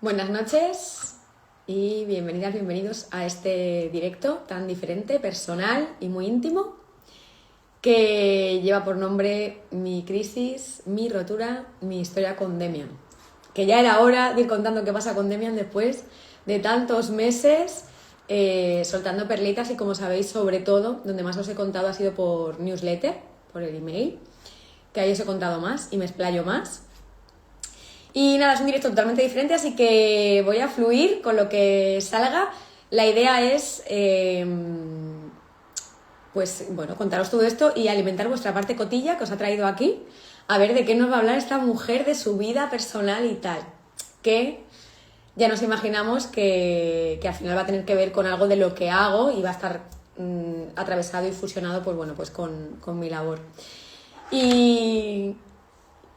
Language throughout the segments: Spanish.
Buenas noches y bienvenidas, bienvenidos a este directo tan diferente, personal y muy íntimo que lleva por nombre Mi crisis, mi rotura, mi historia con Demian. Que ya era hora de ir contando qué pasa con Demian después de tantos meses soltando perlitas y, como sabéis, sobre todo, donde más os he contado ha sido por newsletter, por el email, que ahí os he contado más y me explayo más. Y nada, es un directo totalmente diferente, así que voy a fluir con lo que salga. La idea es, pues bueno, contaros todo esto y alimentar vuestra parte cotilla que os ha traído aquí, a ver de qué nos va a hablar esta mujer, de su vida personal y tal, que ya nos imaginamos que al final va a tener que ver con algo de lo que hago y va a estar atravesado y fusionado, pues bueno, pues con mi labor. Y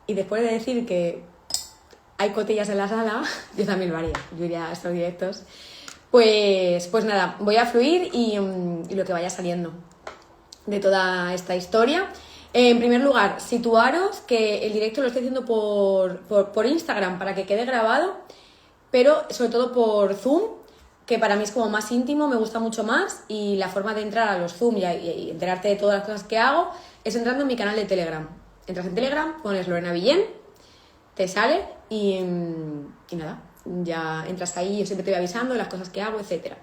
después de decir que hay cotillas en la sala, yo también lo haría, yo iría a estos directos. Pues nada, voy a fluir y lo que vaya saliendo de toda esta historia. En primer lugar, situaros que el directo lo estoy haciendo por Instagram para que quede grabado, pero sobre todo por Zoom, que para mí es como más íntimo, me gusta mucho más, y la forma de entrar a los Zoom y enterarte de todas las cosas que hago es entrando en mi canal de Telegram. Entras en Telegram, pones Lorena Villén, te sale y nada, ya entras ahí, yo siempre te voy avisando de las cosas que hago, etc.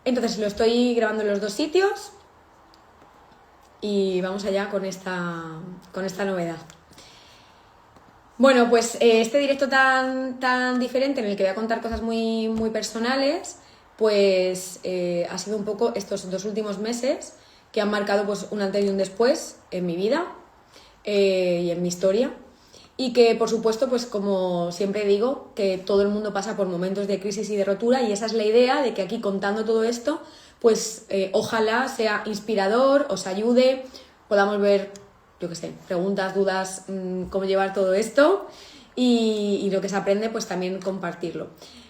Entonces lo estoy grabando en los dos sitios y vamos allá con esta novedad. Bueno, pues este directo tan diferente en el que voy a contar cosas muy, muy personales, pues ha sido un poco estos 2 últimos meses que han marcado pues un antes y un después en mi vida y en mi historia. Y que, por supuesto, pues como siempre digo, que todo el mundo pasa por momentos de crisis y de rotura, y esa es la idea de que aquí, contando todo esto, pues ojalá sea inspirador, os ayude, podamos ver, yo qué sé, preguntas, dudas, cómo llevar todo esto y lo que se aprende, pues también compartirlo.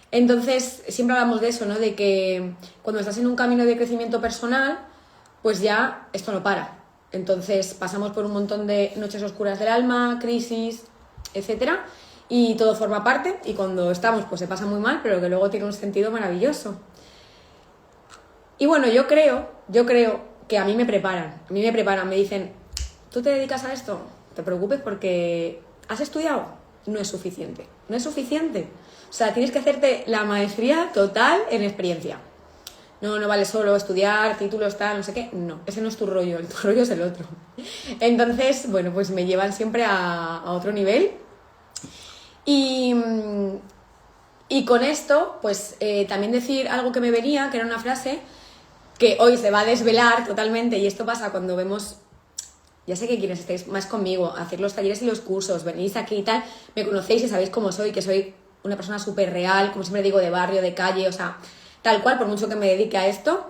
Entonces, siempre hablamos de eso, ¿no? De que cuando estás en un camino de crecimiento personal, pues ya esto no para. Entonces pasamos por un montón de noches oscuras del alma, crisis, etcétera, y todo forma parte, y cuando estamos pues se pasa muy mal, pero que luego tiene un sentido maravilloso. Y bueno, yo creo que a mí me preparan, me dicen, ¿tú te dedicas a esto? No te preocupes porque ¿has estudiado? No es suficiente. O sea, tienes que hacerte la maestría total en experiencia. No vale solo estudiar, títulos, tal, no sé qué. No, ese no es tu rollo, tu rollo es el otro. Entonces, bueno, pues me llevan siempre a otro nivel. Y con esto, pues también decir algo que me venía, que era una frase que hoy se va a desvelar totalmente, y esto pasa cuando vemos, ya sé que quienes estáis más conmigo, hacer los talleres y los cursos, venís aquí y tal, me conocéis y sabéis cómo soy, que soy una persona súper real, como siempre digo, de barrio, de calle, o sea, tal cual, por mucho que me dedique a esto.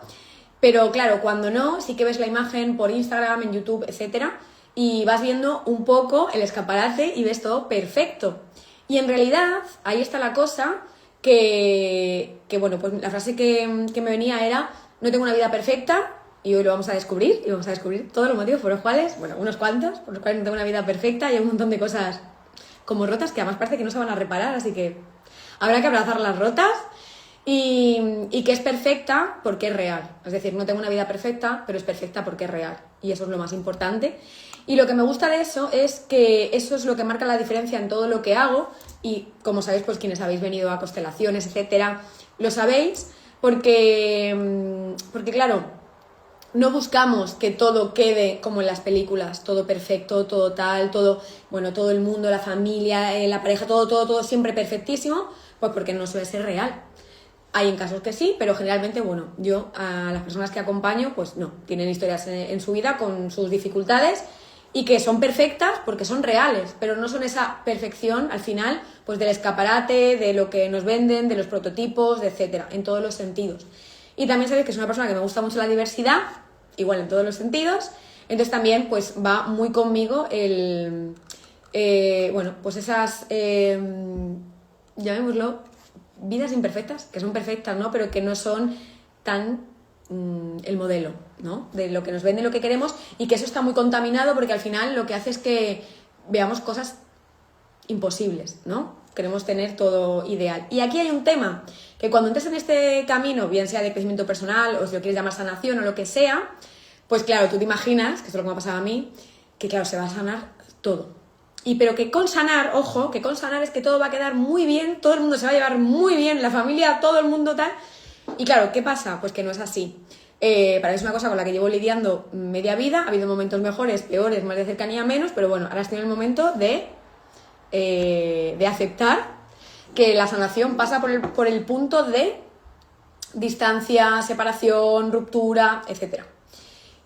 Pero claro, cuando no, sí que ves la imagen por Instagram, en YouTube, etcétera, y vas viendo un poco el escaparate y ves todo perfecto. Y en realidad, ahí está la cosa, que bueno, pues la frase que me venía era: no tengo una vida perfecta, y hoy lo vamos a descubrir, y vamos a descubrir todos los motivos por los cuales, bueno, unos cuantos, por los cuales no tengo una vida perfecta, y hay un montón de cosas como rotas que además parece que no se van a reparar, así que habrá que abrazar las rotas. Y que es perfecta porque es real. Es decir, no tengo una vida perfecta, pero es perfecta porque es real. Y eso es lo más importante. Y lo que me gusta de eso es que eso es lo que marca la diferencia en todo lo que hago. Y como sabéis, pues quienes habéis venido a constelaciones, etcétera, lo sabéis. Porque claro, no buscamos que todo quede como en las películas, todo perfecto, todo tal, todo, bueno, todo el mundo, la familia, la pareja, todo siempre perfectísimo, pues porque no suele ser real. Hay en casos que sí, pero generalmente, bueno, yo a las personas que acompaño, pues no, tienen historias en su vida con sus dificultades y que son perfectas porque son reales, pero no son esa perfección al final, pues del escaparate, de lo que nos venden, de los prototipos, de etcétera, en todos los sentidos. Y también sabéis que es una persona que me gusta mucho la diversidad, igual en todos los sentidos, entonces también pues va muy conmigo el, bueno, pues esas, llamémoslo, vidas imperfectas, que son perfectas, ¿no? Pero que no son tan el modelo, ¿no? De lo que nos vende, lo que queremos, y que eso está muy contaminado porque al final lo que hace es que veamos cosas imposibles, ¿no? queremos tener todo ideal. Y aquí hay un tema, que cuando entres en este camino, bien sea de crecimiento personal o si lo quieres llamar sanación o lo que sea, pues claro, tú te imaginas, que esto es lo que me ha pasado a mí, que claro, se va a sanar todo. Pero que con sanar, ojo, que con sanar es que todo va a quedar muy bien, todo el mundo se va a llevar muy bien, la familia, todo el mundo tal. Y claro, ¿qué pasa? Pues que no es así. Para mí es una cosa con la que llevo lidiando media vida, ha habido momentos mejores, peores, más de cercanía, menos, pero bueno, ahora estoy en el momento de aceptar que la sanación pasa por el punto de distancia, separación, ruptura, etc.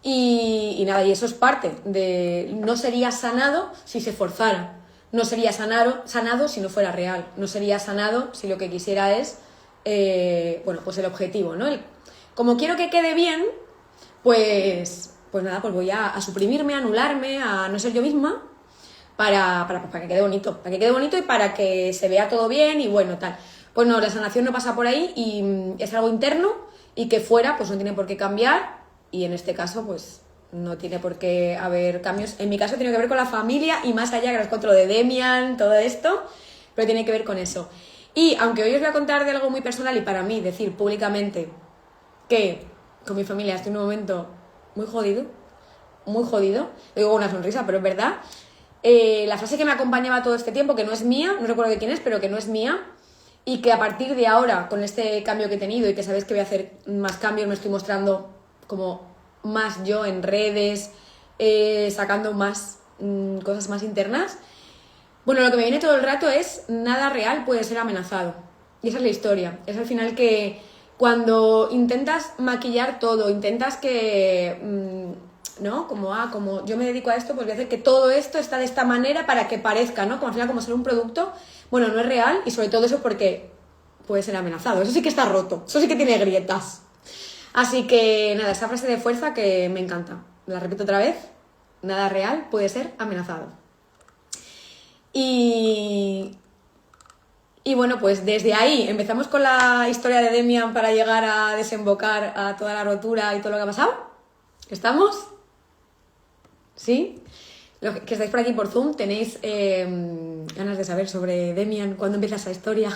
Y nada, y eso es parte de... No sería sanado si se forzara, no sería sanado si no fuera real, no sería sanado si lo que quisiera es, bueno, pues el objetivo, ¿no? Como quiero que quede bien, pues nada, pues voy a suprimirme, a anularme, a no ser yo misma, para que quede bonito, y para que se vea todo bien y bueno, tal. Pues no, la sanación no pasa por ahí y es algo interno y que fuera pues no tiene por qué cambiar y en este caso pues no tiene por qué haber cambios. En mi caso tiene que ver con la familia y más allá, que os cuento lo de Demian, todo esto, pero tiene que ver con eso. Y aunque hoy os voy a contar de algo muy personal y para mí decir públicamente que con mi familia estoy en un momento muy jodido, lo digo con una sonrisa, pero es verdad. La frase que me acompañaba todo este tiempo, que no es mía, no recuerdo de quién es, pero que no es mía, y que a partir de ahora, con este cambio que he tenido y que sabéis que voy a hacer más cambios, me estoy mostrando como más yo en redes, sacando más cosas más internas. Bueno, lo que me viene todo el rato es nada real puede ser amenazado. Y esa es la historia. Es al final que cuando intentas maquillar todo, intentas que... ¿no? Como yo me dedico a esto, pues voy a hacer que todo esto está de esta manera para que parezca, ¿no? Como al final como ser un producto, bueno, no es real y sobre todo eso porque puede ser amenazado. Eso sí que está roto, eso sí que tiene grietas. Así que nada, esa frase de fuerza que me encanta. La repito otra vez, nada real puede ser amenazado. Y bueno, pues desde ahí empezamos con la historia de Demian para llegar a desembocar a toda la rotura y todo lo que ha pasado. ¿Estamos? ¿Sí? Los que estáis por aquí por Zoom, ¿tenéis ganas de saber sobre Demian? ¿Cuándo empieza esa historia?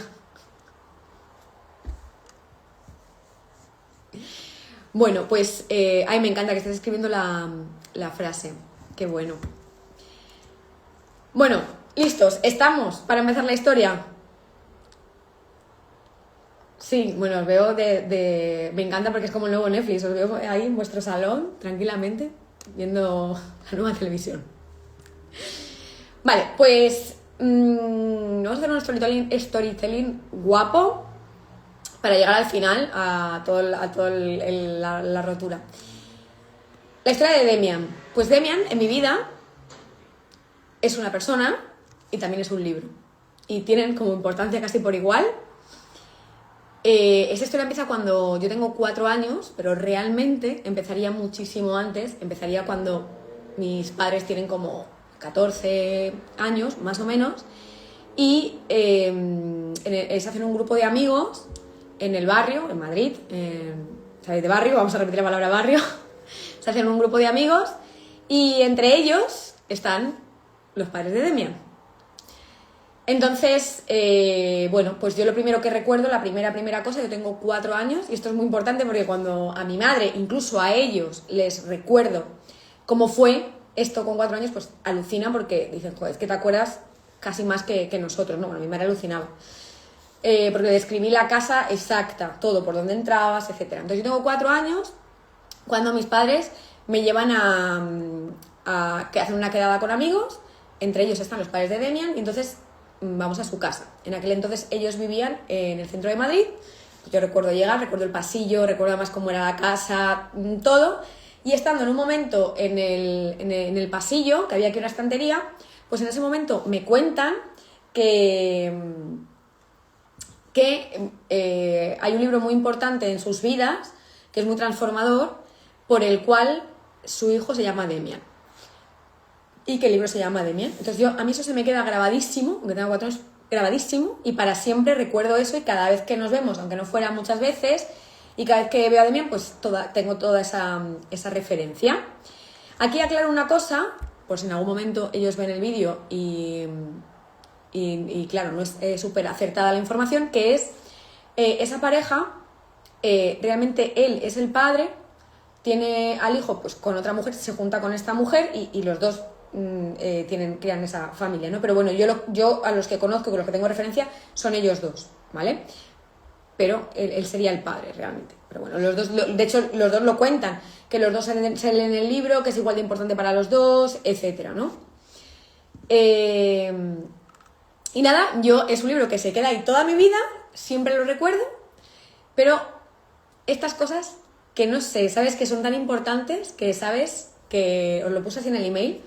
Bueno, pues ay, me encanta que estés escribiendo la frase. Qué bueno. Bueno, listos, ¿estamos para empezar la historia? Sí, bueno, os veo me encanta porque es como el nuevo Netflix, os veo ahí en vuestro salón, tranquilamente, viendo la nueva televisión. Vale, pues vamos a hacer un storytelling guapo para llegar al final a toda la rotura. La historia de Demian. Pues Demian, en mi vida, es una persona y también es un libro. Y tienen como importancia casi por igual. Esa historia empieza cuando yo tengo 4 años, pero realmente empezaría muchísimo antes. Empezaría cuando mis padres tienen como 14 años, más o menos. Y se hacen un grupo de amigos en el barrio, en Madrid. ¿Sabéis de barrio? Vamos a repetir la palabra barrio. Se hacen un grupo de amigos y entre ellos están los padres de Demian. Entonces, bueno, pues yo lo primero que recuerdo, la primera cosa, yo tengo 4 años y esto es muy importante porque cuando a mi madre, incluso a ellos, les recuerdo cómo fue esto con 4 años, pues alucinan porque dicen, joder, es que te acuerdas casi más que nosotros, ¿no? Bueno, mi madre alucinaba. Porque le describí la casa exacta, todo, por dónde entrabas, etc. Entonces yo tengo 4 años cuando mis padres me llevan a que hacen una quedada con amigos, entre ellos están los padres de Demian, y entonces vamos a su casa. En aquel entonces ellos vivían en el centro de Madrid. Yo recuerdo llegar, recuerdo el pasillo, recuerdo además cómo era la casa, todo. Y estando en un momento en el pasillo, que había aquí una estantería, pues en ese momento me cuentan que hay un libro muy importante en sus vidas, que es muy transformador, por el cual su hijo se llama Demian. Y que el libro se llama Demian. Entonces a mí eso se me queda grabadísimo, aunque tengo 4 años, grabadísimo, y para siempre recuerdo eso y cada vez que nos vemos, aunque no fuera muchas veces, y cada vez que veo a Demian, pues tengo toda esa referencia. Aquí aclaro una cosa, por si en algún momento ellos ven el vídeo y y claro, no es súper acertada la información, que es esa pareja, realmente él es el padre, tiene al hijo pues con otra mujer, se junta con esta mujer y los dos crean esa familia, ¿no? Pero bueno, yo a los que conozco, con los que tengo referencia, son ellos dos, ¿vale? Pero él sería el padre realmente. Pero bueno, los dos, de hecho, los dos lo cuentan, que los dos se leen el libro, que es igual de importante para los dos, etcétera, ¿no? Y nada, es un libro que se queda ahí toda mi vida, siempre lo recuerdo, pero estas cosas que no sé, sabes que son tan importantes, que sabes que os lo puse así en el email,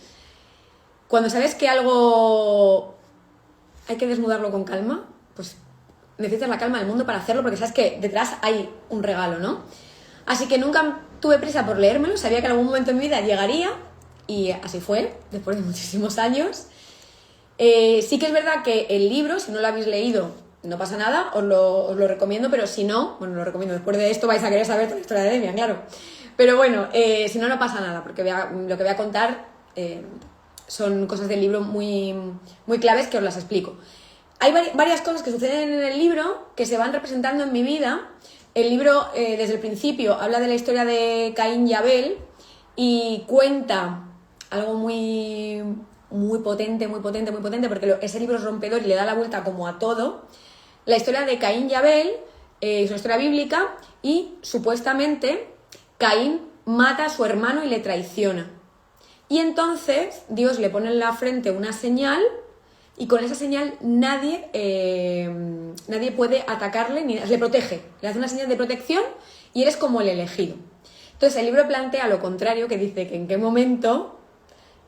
cuando sabes que algo hay que desnudarlo con calma, pues necesitas la calma del mundo para hacerlo, porque sabes que detrás hay un regalo, ¿no? Así que nunca tuve prisa por leérmelo, sabía que en algún momento en mi vida llegaría, y así fue, después de muchísimos años. Sí que es verdad que el libro, si no lo habéis leído, no pasa nada, os lo recomiendo, pero si no, bueno, lo recomiendo, después de esto vais a querer saber toda la historia de Demian, claro. Pero bueno, si no, no pasa nada, porque lo que voy a contar son cosas del libro muy, muy claves que os las explico. Hay varias cosas que suceden en el libro que se van representando en mi vida. El libro, desde el principio, habla de la historia de Caín y Abel y cuenta algo muy, muy potente, muy potente, muy potente, porque ese libro es rompedor y le da la vuelta como a todo. La historia de Caín y Abel es una historia bíblica y supuestamente Caín mata a su hermano y le traiciona. Y entonces Dios le pone en la frente una señal y con esa señal nadie puede atacarle, ni le protege. Le hace una señal de protección y eres como el elegido. Entonces el libro plantea lo contrario, que dice que en qué momento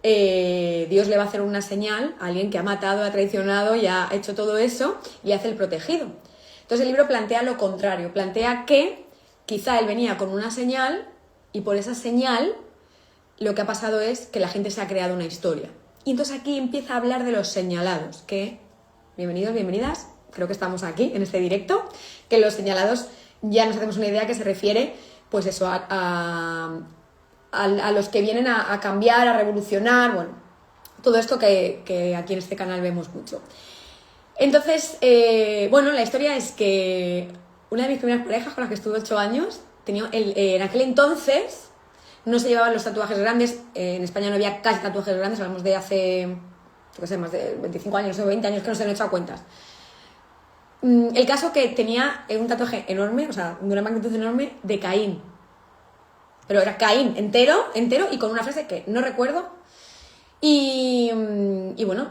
Dios le va a hacer una señal a alguien que ha matado, ha traicionado y ha hecho todo eso y hace el protegido. Entonces el libro plantea lo contrario, plantea que quizá él venía con una señal y por esa señal lo que ha pasado es que la gente se ha creado una historia. Y entonces aquí empieza a hablar de los señalados, que, bienvenidos, bienvenidas, creo que estamos aquí en este directo, que los señalados ya nos hacemos una idea que se refiere, pues eso, a los que vienen a cambiar, a revolucionar, bueno, todo esto que aquí en este canal vemos mucho. Entonces, bueno, la historia es que una de mis primeras parejas con las que estuve 8 años, en aquel entonces no se llevaban los tatuajes grandes, en España no había casi tatuajes grandes, hablamos de hace, yo qué sé, más de 25 años o 20 años que no se han echado cuentas. El caso que tenía un tatuaje enorme, o sea, de una magnitud enorme, de Caín. Pero era Caín entero y con una frase que no recuerdo. Y bueno,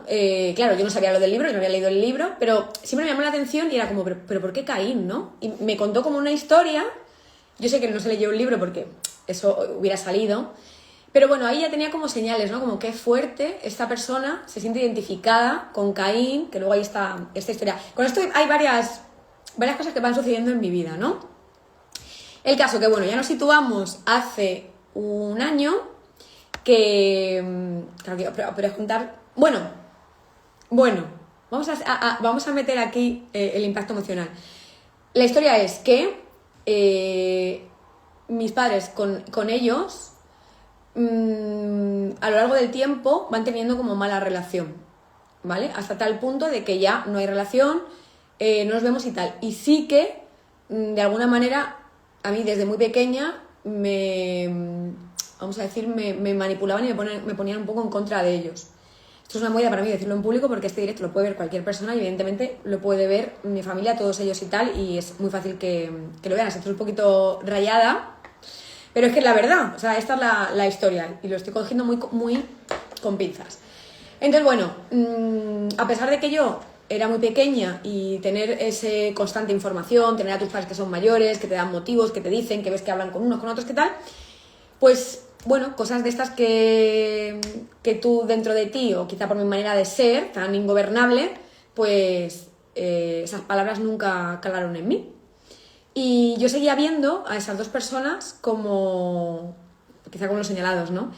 claro, yo no sabía lo del libro, yo no había leído el libro, pero siempre me llamó la atención y era como, pero ¿por qué Caín, no? Y me contó como una historia. Yo sé que no se leyó el libro porque eso hubiera salido, pero bueno, ahí ya tenía como señales, ¿no? Como qué fuerte esta persona se siente identificada con Caín, que luego ahí está esta historia. Con esto hay varias cosas que van sucediendo en mi vida, ¿no? El caso que, bueno, ya nos situamos hace un año que... Claro, pero contar... Bueno, vamos a meter aquí el impacto emocional. La historia es que mis padres con ellos a lo largo del tiempo van teniendo como mala relación, ¿vale? Hasta tal punto de que ya no hay relación, no nos vemos y tal. Y sí que, de alguna manera, a mí desde muy pequeña me manipulaban y me ponían un poco en contra de ellos. Esto es una movida para mí decirlo en público porque este directo lo puede ver cualquier persona y evidentemente lo puede ver mi familia, todos ellos y tal, y es muy fácil que lo vean. Estoy un poquito rayada, pero es que es la verdad, o sea, esta es la historia y lo estoy cogiendo muy, muy con pinzas. Entonces, bueno, a pesar de que yo era muy pequeña y tener ese constante información, tener a tus padres que son mayores, que te dan motivos, que te dicen, que ves que hablan con unos, con otros, ¿qué tal? Pues, bueno, cosas de estas que tú dentro de ti, o quizá por mi manera de ser, tan ingobernable, pues esas palabras nunca calaron en mí. Y yo seguía viendo a esas dos personas como, quizá como los señalados, ¿no?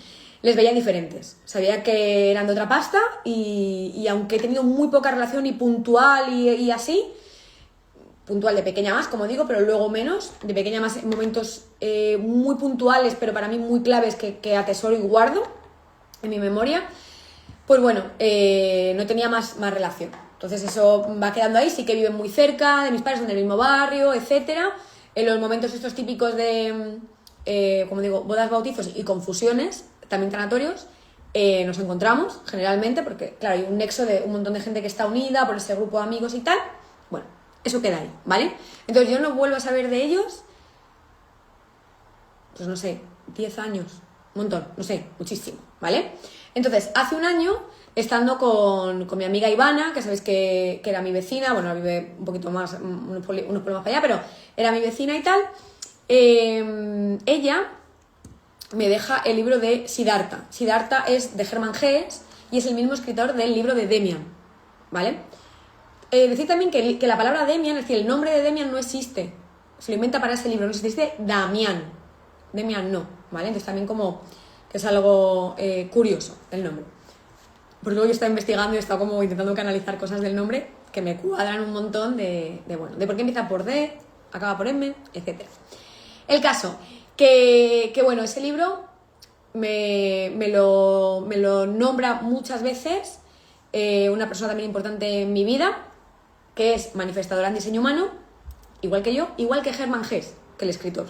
Les veía diferentes. Sabía que eran de otra pasta y aunque he tenido muy poca relación y puntual y así, puntual de pequeña más, como digo, pero luego menos, de pequeña más en momentos muy puntuales, pero para mí muy claves que atesoro y guardo en mi memoria, pues bueno, no tenía más relación. Entonces eso va quedando ahí, sí que viven muy cerca de mis padres, son del mismo barrio, etcétera. En los momentos estos típicos de, como digo, bodas, bautizos y confusiones, también tanatorios, nos encontramos generalmente, porque claro, hay un nexo de un montón de gente que está unida por ese grupo de amigos y tal. Bueno, eso queda ahí, ¿vale? Entonces yo no vuelvo a saber de ellos, pues no sé, 10 años, un montón, no sé, muchísimo, ¿vale? Entonces, hace un año, estando con mi amiga Ivana, que sabéis que era mi vecina, bueno, vive un poquito más, unos pueblos más para allá, pero era mi vecina y tal, ella me deja el libro de Siddhartha. Siddhartha es de Hermann Hesse y es el mismo escritor del libro de Demian, ¿vale? Decir también que la palabra Demian, es decir, el nombre de Demian no existe, se lo inventa para ese libro, no existe Damián, Demian no, ¿vale? Entonces también como que es algo curioso el nombre. Porque luego yo estaba investigando y he estado como intentando canalizar cosas del nombre que me cuadran un montón de por qué empieza por D, acaba por M, etc. El caso, que bueno, ese libro me lo nombra muchas veces una persona también importante en mi vida, que es manifestadora en diseño humano, igual que yo, igual que Hermann Hesse, que el escritor,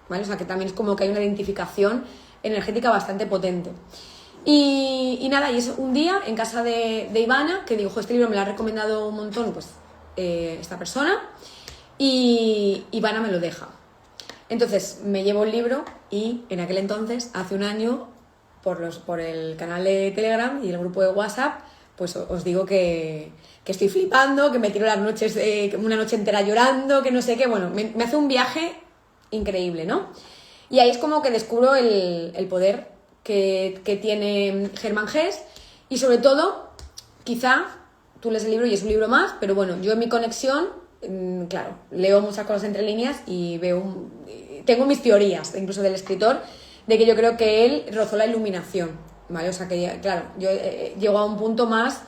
¿vale? O sea que también es como que hay una identificación energética bastante potente. Y nada, y es un día en casa de Ivana, que digo, este libro me lo ha recomendado un montón, pues, esta persona, y Ivana me lo deja. Entonces me llevo el libro y en aquel entonces, hace un año, por el canal de Telegram y el grupo de WhatsApp, pues os digo que estoy flipando, que me tiro las noches, una noche entera llorando, que no sé qué, bueno, me hace un viaje increíble, ¿no? Y ahí es como que descubro el poder que tiene Hermann Hesse y sobre todo, quizá tú lees el libro y es un libro más, pero bueno, yo en mi conexión, claro, leo muchas cosas entre líneas y tengo mis teorías, incluso del escritor, de que yo creo que él rozó la iluminación, ¿vale? O sea que, claro, yo llego a un punto más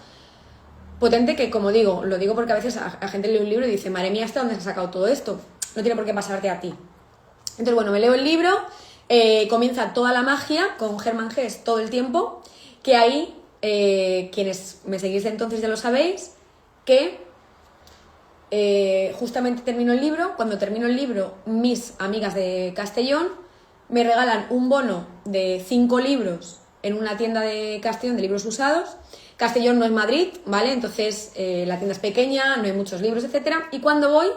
potente que, como digo, lo digo porque a veces a gente lee un libro y dice, madre mía, ¿hasta dónde se ha sacado todo esto? No tiene por qué pasarte a ti. Entonces, bueno, me leo el libro, comienza toda la magia con Hermann Hesse todo el tiempo, que ahí, quienes me seguís de entonces ya lo sabéis, que justamente termino el libro. Cuando termino el libro, mis amigas de Castellón me regalan un bono de 5 libros en una tienda de Castellón de libros usados. Castellón no es Madrid, ¿vale? Entonces la tienda es pequeña, no hay muchos libros, etcétera. Y cuando voy,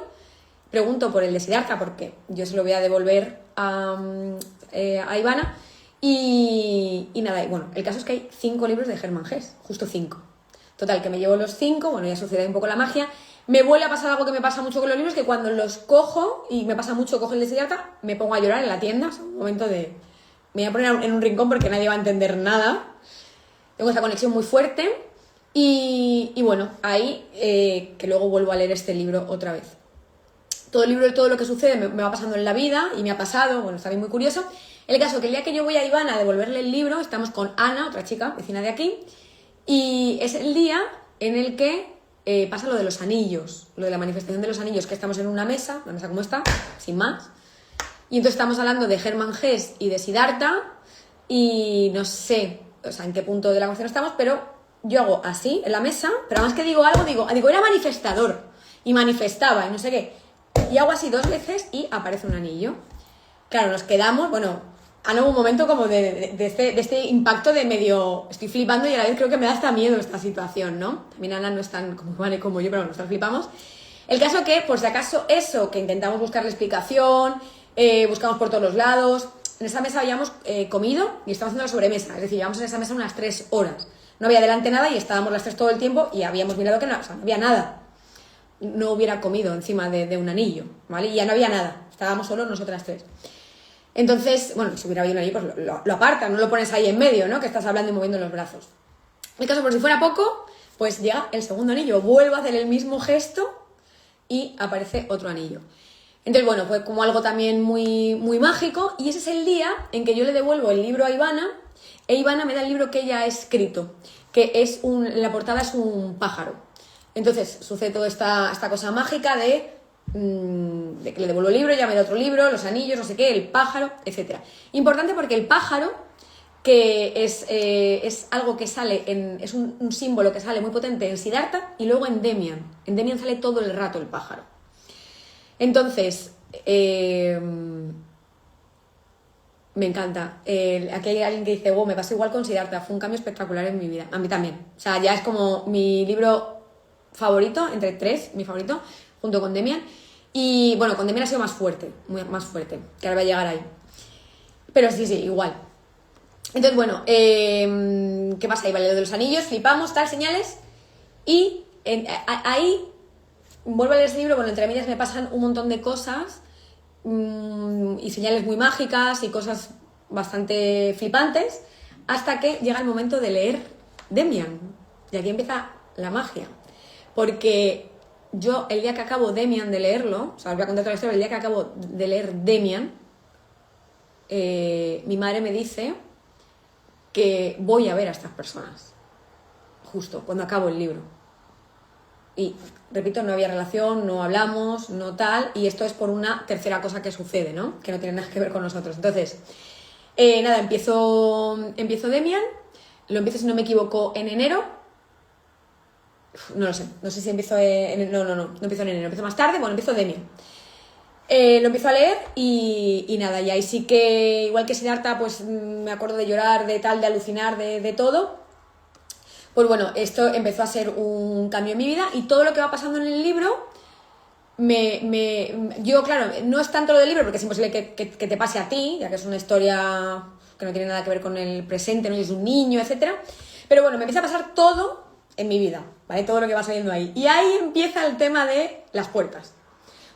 pregunto por el de Siddhartha, porque yo se lo voy a devolver a Ivana. Y nada, y bueno, el caso es que hay 5 libros de Hermann Hesse, justo 5. Total, que me llevo los 5, bueno, ya sucede un poco la magia. Me vuelve a pasar algo que me pasa mucho con los libros, que cuando los cojo, y me pasa mucho, cojo el de Siddhartha, me pongo a llorar en la tienda. Es un momento de... Me voy a poner en un rincón porque nadie va a entender nada. Tengo esa conexión muy fuerte. Y bueno, ahí que luego vuelvo a leer este libro otra vez. Todo el libro y todo lo que sucede me va pasando en la vida, y me ha pasado, bueno, está bien muy curioso. El caso que el día que yo voy a Ivana a devolverle el libro, estamos con Ana, otra chica, vecina de aquí, y es el día en el que pasa lo de los anillos, lo de la manifestación de los anillos, que estamos en una mesa, la mesa como está, sin más, y entonces estamos hablando de Hermann Hesse y de Siddhartha, y no sé, o sea, en qué punto de la conversación estamos, pero yo hago así, en la mesa, pero además que digo algo, digo, era manifestador, y manifestaba, y no sé qué, y hago así 2 veces y aparece un anillo. Claro, nos quedamos, bueno... Hubo un momento como de este impacto de medio... Estoy flipando y a la vez creo que me da hasta miedo esta situación, ¿no? También Ana no es tan como yo, pero nosotros flipamos. El caso que, por si acaso, eso, que intentamos buscarle explicación, buscamos por todos los lados... En esa mesa habíamos comido y estábamos haciendo la sobremesa. Es decir, llevamos en esa mesa unas 3 horas. No había delante nada y estábamos las 3 todo el tiempo y habíamos mirado que no, o sea, no había nada. No hubiera comido encima de un anillo, ¿vale? Y ya no había nada. Estábamos solo nosotras 3. Entonces, bueno, si hubiera habido un anillo, pues lo apartas, no lo pones ahí en medio, ¿no? Que estás hablando y moviendo los brazos. El caso, por si fuera poco, pues llega el segundo anillo, vuelvo a hacer el mismo gesto y aparece otro anillo. Entonces, bueno, fue como algo también muy, muy mágico, y ese es el día en que yo le devuelvo el libro a Ivana, e Ivana me da el libro que ella ha escrito, que es la portada es un pájaro. Entonces, sucede toda esta cosa mágica de que le devuelvo el libro, ya me da otro libro, los anillos, no sé qué, el pájaro, etc. Importante porque el pájaro que es algo que sale es un símbolo que sale muy potente en Siddhartha y luego en Demian. En Demian sale todo el rato el pájaro. Entonces, me encanta. Aquí hay alguien que dice, wow, me pasó igual con Siddhartha, fue un cambio espectacular en mi vida. A mí también. O sea, ya es como mi libro favorito, entre 3, mi favorito, junto con Demian. Y bueno, con Demian ha sido más fuerte, más fuerte, que ahora voy a llegar ahí. Pero sí, igual. Entonces, bueno, ¿qué pasa ahí? Vale, lo de los anillos, flipamos, tal, señales. Y ahí vuelvo a leer ese libro, bueno, entre medias me pasan un montón de cosas y señales muy mágicas y cosas bastante flipantes, hasta que llega el momento de leer Demian. Y aquí empieza la magia. Porque yo, el día que acabo Demian de leerlo, o sea, os voy a contar toda la historia, el día que acabo de leer Demian, mi madre me dice que voy a ver a estas personas, justo cuando acabo el libro. Y, repito, no había relación, no hablamos, no tal, y esto es por una tercera cosa que sucede, ¿no? Que no tiene nada que ver con nosotros. Entonces, nada, empiezo Demian, lo empiezo, si no me equivoco, en enero. No lo sé, no sé si empiezo no empiezo en enero, empiezo más tarde, bueno, empiezo Demian. Lo empiezo a leer y nada, y ahí sí que, igual que Siddhartha, pues me acuerdo de llorar, de tal, de alucinar, de todo. Pues bueno, esto empezó a ser un cambio en mi vida y todo lo que va pasando en el libro, yo, claro, no es tanto lo del libro, porque es imposible que te pase a ti, ya que es una historia que no tiene nada que ver con el presente, no es un niño, etcétera. Pero bueno, me empieza a pasar todo en mi vida, ¿vale? Todo lo que va saliendo ahí. Y ahí empieza el tema de las puertas.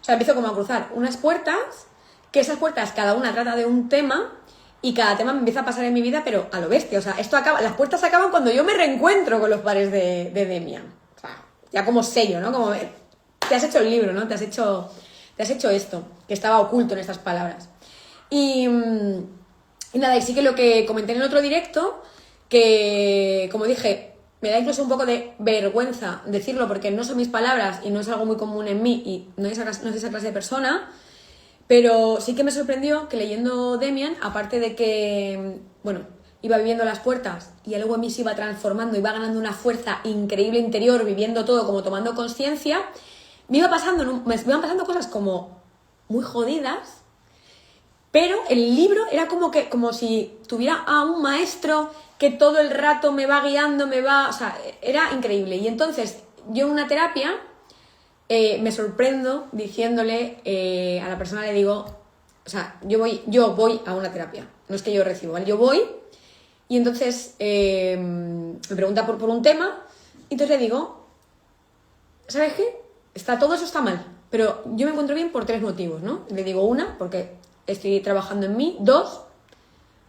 O sea, empiezo como a cruzar unas puertas, que esas puertas cada una trata de un tema, y cada tema me empieza a pasar en mi vida, pero a lo bestia. O sea, las puertas acaban cuando yo me reencuentro con los padres de Demian. O sea, ya como sello, ¿no? Como, te has hecho el libro, ¿no? Te has hecho esto, que estaba oculto en estas palabras. Y nada, y sí que lo que comenté en el otro directo, que, como dije, me da incluso un poco de vergüenza decirlo porque no son mis palabras y no es algo muy común en mí y no soy esa clase de persona, pero sí que me sorprendió que leyendo Demian, aparte de que, bueno, iba viviendo las puertas y luego en mí se iba transformando, iba ganando una fuerza increíble interior, viviendo todo, como tomando conciencia, me iban pasando cosas como muy jodidas, pero el libro era como si tuviera a un maestro que todo el rato me va guiando, o sea, era increíble. Y entonces yo en una terapia me sorprendo diciéndole a la persona, le digo, o sea, yo voy a una terapia, no es que yo recibo, ¿vale? Yo voy y entonces me pregunta por un tema y entonces le digo, ¿sabes qué? Todo eso está mal, pero yo me encuentro bien por 3 motivos, ¿no? Le digo, 1, porque estoy trabajando en mí, 2,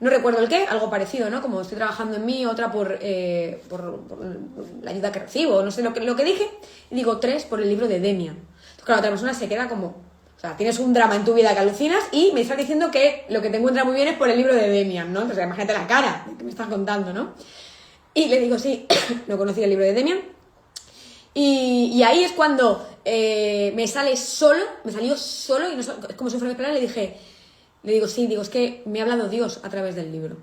no recuerdo el qué, algo parecido, ¿no? Como estoy trabajando en mí, otra por la ayuda que recibo, no sé lo que dije. Y digo 3, por el libro de Demian. Entonces, claro, la otra persona se queda como, o sea, tienes un drama en tu vida que alucinas y me estás diciendo que lo que te encuentra muy bien es por el libro de Demian, ¿no? Entonces, imagínate la cara que me estás contando, ¿no? Y le digo, sí, no conocía el libro de Demian. Y ahí es cuando me salió solo, y no, es como si fuera mi plan, le digo, sí, es que me ha hablado Dios a través del libro.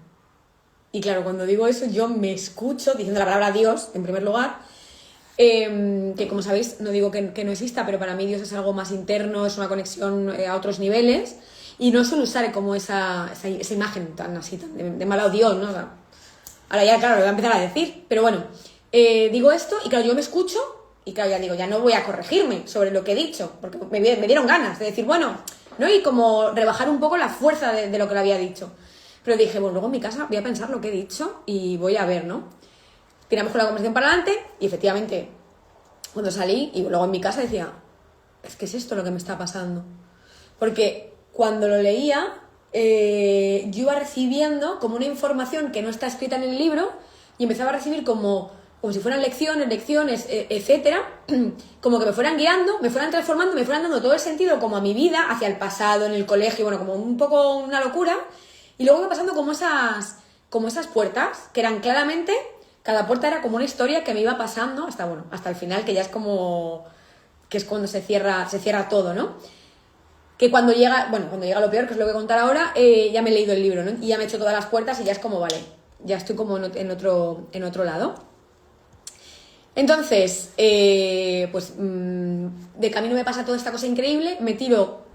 Y claro, cuando digo eso, yo me escucho diciendo la palabra Dios, en primer lugar, que como sabéis, no digo que no exista, pero para mí Dios es algo más interno, es una conexión a otros niveles, y no suelo usar como esa imagen tan así, de mal Dios, ¿no? O sea, ahora ya, claro, lo voy a empezar a decir, pero bueno, digo esto, y claro, yo me escucho, y claro, ya digo, ya no voy a corregirme sobre lo que he dicho, porque me dieron ganas de decir, bueno, ¿no? Y como rebajar un poco la fuerza de lo que le había dicho. Pero dije, bueno, luego en mi casa voy a pensar lo que he dicho y voy a ver, ¿no? Tiramos con la conversación para adelante y efectivamente, cuando salí y luego en mi casa decía, es que es esto lo que me está pasando. Porque cuando lo leía, yo iba recibiendo como una información que no está escrita en el libro y empezaba a recibir como si fueran lecciones, etcétera, como que me fueran guiando, me fueran transformando, me fueran dando todo el sentido como a mi vida, hacia el pasado, en el colegio, bueno, como un poco una locura, y luego iba pasando como esas puertas, que eran claramente, cada puerta era como una historia que me iba pasando hasta el final, que ya es como, que es cuando se cierra todo, ¿no? Que cuando llega lo peor, que os lo voy a contar ahora, ya me he leído el libro, ¿no? Y ya me he hecho todas las puertas y ya es como, vale, ya estoy como en otro lado. Entonces, pues de camino me pasa toda esta cosa increíble, me tiro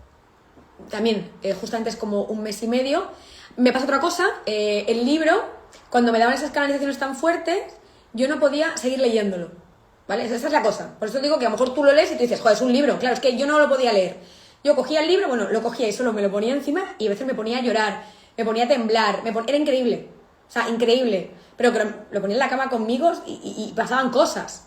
también, justamente es como un mes y medio, me pasa otra cosa, el libro, cuando me daban esas canalizaciones tan fuertes, yo no podía seguir leyéndolo, ¿vale? Esa es la cosa, por eso digo que a lo mejor tú lo lees y tú dices, joder, es un libro, claro, es que yo no lo podía leer. Yo cogía el libro, bueno, lo cogía y solo me lo ponía encima y a veces me ponía a llorar, me ponía a temblar, era increíble, o sea, increíble, pero que lo ponía en la cama conmigo y pasaban cosas.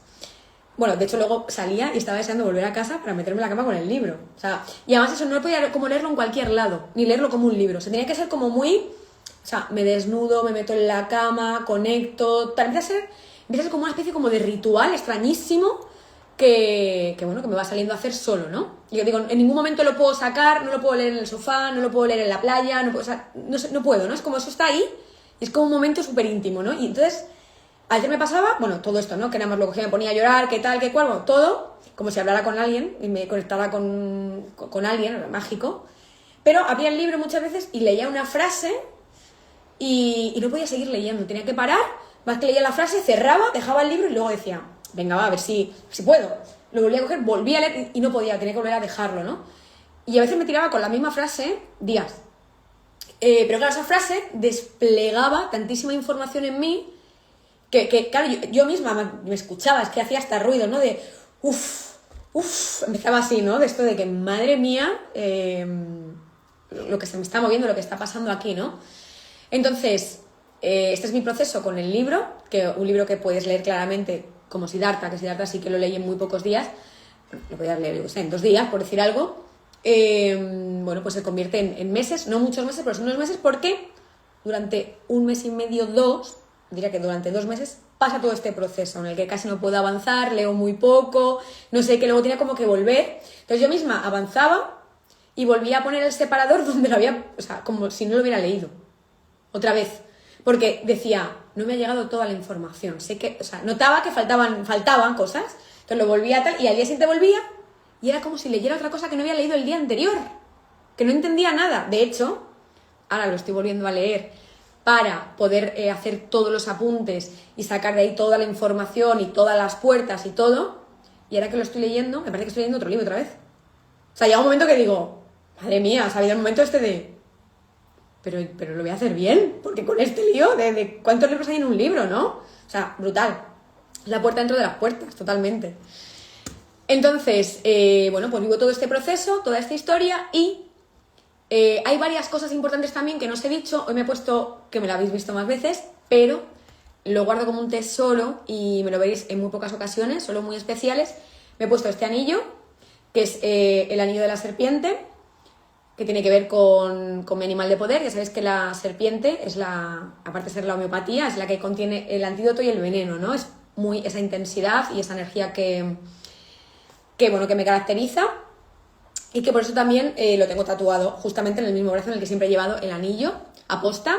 Bueno, de hecho luego salía y estaba deseando volver a casa para meterme en la cama con el libro. O sea, y además eso no podía como leerlo en cualquier lado, ni leerlo como un libro. O sea, tenía que ser como muy... O sea, me desnudo, me meto en la cama, conecto... Empieza a ser como una especie como de ritual extrañísimo que bueno, que me va saliendo a hacer solo, ¿no? Y yo digo, en ningún momento lo puedo sacar, no lo puedo leer en el sofá, no lo puedo leer en la playa, no puedo, o sea, no puedo, ¿no? Es como eso está ahí y es como un momento súper íntimo, ¿no? Y entonces... Ayer me pasaba, bueno, todo esto, ¿no? Que nada más lo cogía, me ponía a llorar, qué tal, qué cual, bueno, todo, como si hablara con alguien y me conectaba con alguien mágico. Pero abría el libro muchas veces y leía una frase y no podía seguir leyendo, tenía que parar, más que leía la frase, cerraba, dejaba el libro y luego decía, venga, va, a ver si puedo. Lo volvía a coger, volvía a leer y no podía, tenía que volver a dejarlo, ¿no? Y a veces me tiraba con la misma frase días. Pero claro, esa frase desplegaba tantísima información en mí que claro, yo misma me escuchaba, es que hacía hasta ruido, ¿no? De empezaba así, ¿no? De esto de que, madre mía, lo que se me está moviendo, lo que está pasando aquí, ¿no? Entonces, este es mi proceso con el libro, un libro que puedes leer claramente como Siddhartha, que Siddhartha sí que lo leí en muy pocos días, lo podías leer, yo sé, en 2 días, por decir algo. Bueno, pues se convierte en meses, no muchos meses, pero son unos meses porque durante 1 mes y medio, 2, diría que durante 2 meses pasa todo este proceso en el que casi no puedo avanzar, leo muy poco, no sé, que luego tenía como que volver. Entonces yo misma avanzaba y volvía a poner el separador donde lo había, o sea, como si no lo hubiera leído. Otra vez. Porque decía, no me ha llegado toda la información. Sé que, o sea, notaba que faltaban cosas. Entonces lo volvía a tal y al día siguiente volvía y era como si leyera otra cosa que no había leído el día anterior. Que no entendía nada. De hecho, ahora lo estoy volviendo a leer para poder hacer todos los apuntes y sacar de ahí toda la información y todas las puertas y todo. Y ahora que lo estoy leyendo, me parece que estoy leyendo otro libro otra vez. O sea, llega un momento que digo, madre mía, ha habido el momento este de... Pero lo voy a hacer bien, porque con este lío de cuántos libros hay en un libro, ¿no? O sea, brutal. La puerta dentro de las puertas, totalmente. Entonces, bueno, pues vivo todo este proceso, toda esta historia y... hay varias cosas importantes también que no os he dicho. Hoy me he puesto, que me lo habéis visto más veces, pero lo guardo como un tesoro y me lo veréis en muy pocas ocasiones, solo muy especiales. Me he puesto este anillo, que es el anillo de la serpiente, que tiene que ver con mi animal de poder. Ya sabéis que la serpiente es aparte de ser la homeopatía, es la que contiene el antídoto y el veneno, ¿no? Es muy esa intensidad y esa energía que me caracteriza. Y que por eso también lo tengo tatuado justamente en el mismo brazo en el que siempre he llevado el anillo, aposta.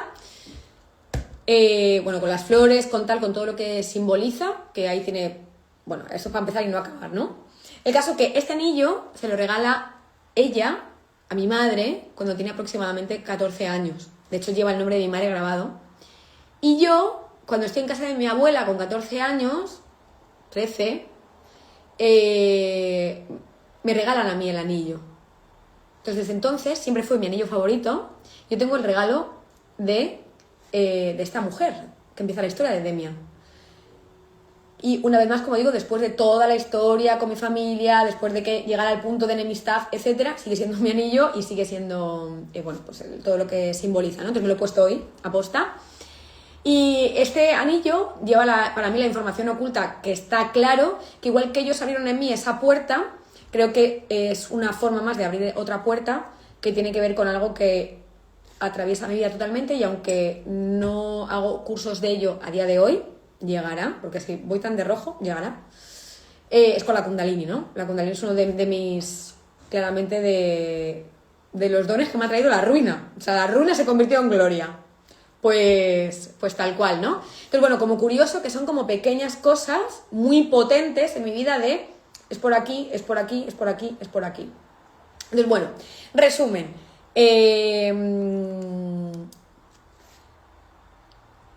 Bueno, con las flores, con todo lo que simboliza, que ahí tiene... Bueno, eso para empezar y no acabar, ¿no? El caso que este anillo se lo regala ella a mi madre cuando tiene aproximadamente 14 años. De hecho, lleva el nombre de mi madre grabado. Y yo, cuando estoy en casa de mi abuela con 14 años, 13... me regalan a mí el anillo. Entonces, desde entonces, siempre fue mi anillo favorito. Yo tengo el regalo de esta mujer, que empieza la historia de Demian. Y una vez más, como digo, después de toda la historia con mi familia, después de que llegara al punto de enemistad, etcétera, sigue siendo mi anillo y sigue siendo, bueno, pues todo lo que simboliza, ¿no? Entonces me lo he puesto hoy, aposta. Y este anillo lleva para mí la información oculta, que está claro, que igual que ellos abrieron en mí esa puerta, creo que es una forma más de abrir otra puerta que tiene que ver con algo que atraviesa mi vida totalmente y aunque no hago cursos de ello a día de hoy, llegará, porque si voy tan de rojo, llegará. Es con la Kundalini, ¿no? La Kundalini es uno de mis, claramente, de los dones que me ha traído la ruina. O sea, la ruina se convirtió en gloria. Pues tal cual, ¿no? Entonces, bueno, como curioso que son como pequeñas cosas muy potentes en mi vida de es por aquí, es por aquí, es por aquí, es por aquí. Entonces, bueno, resumen.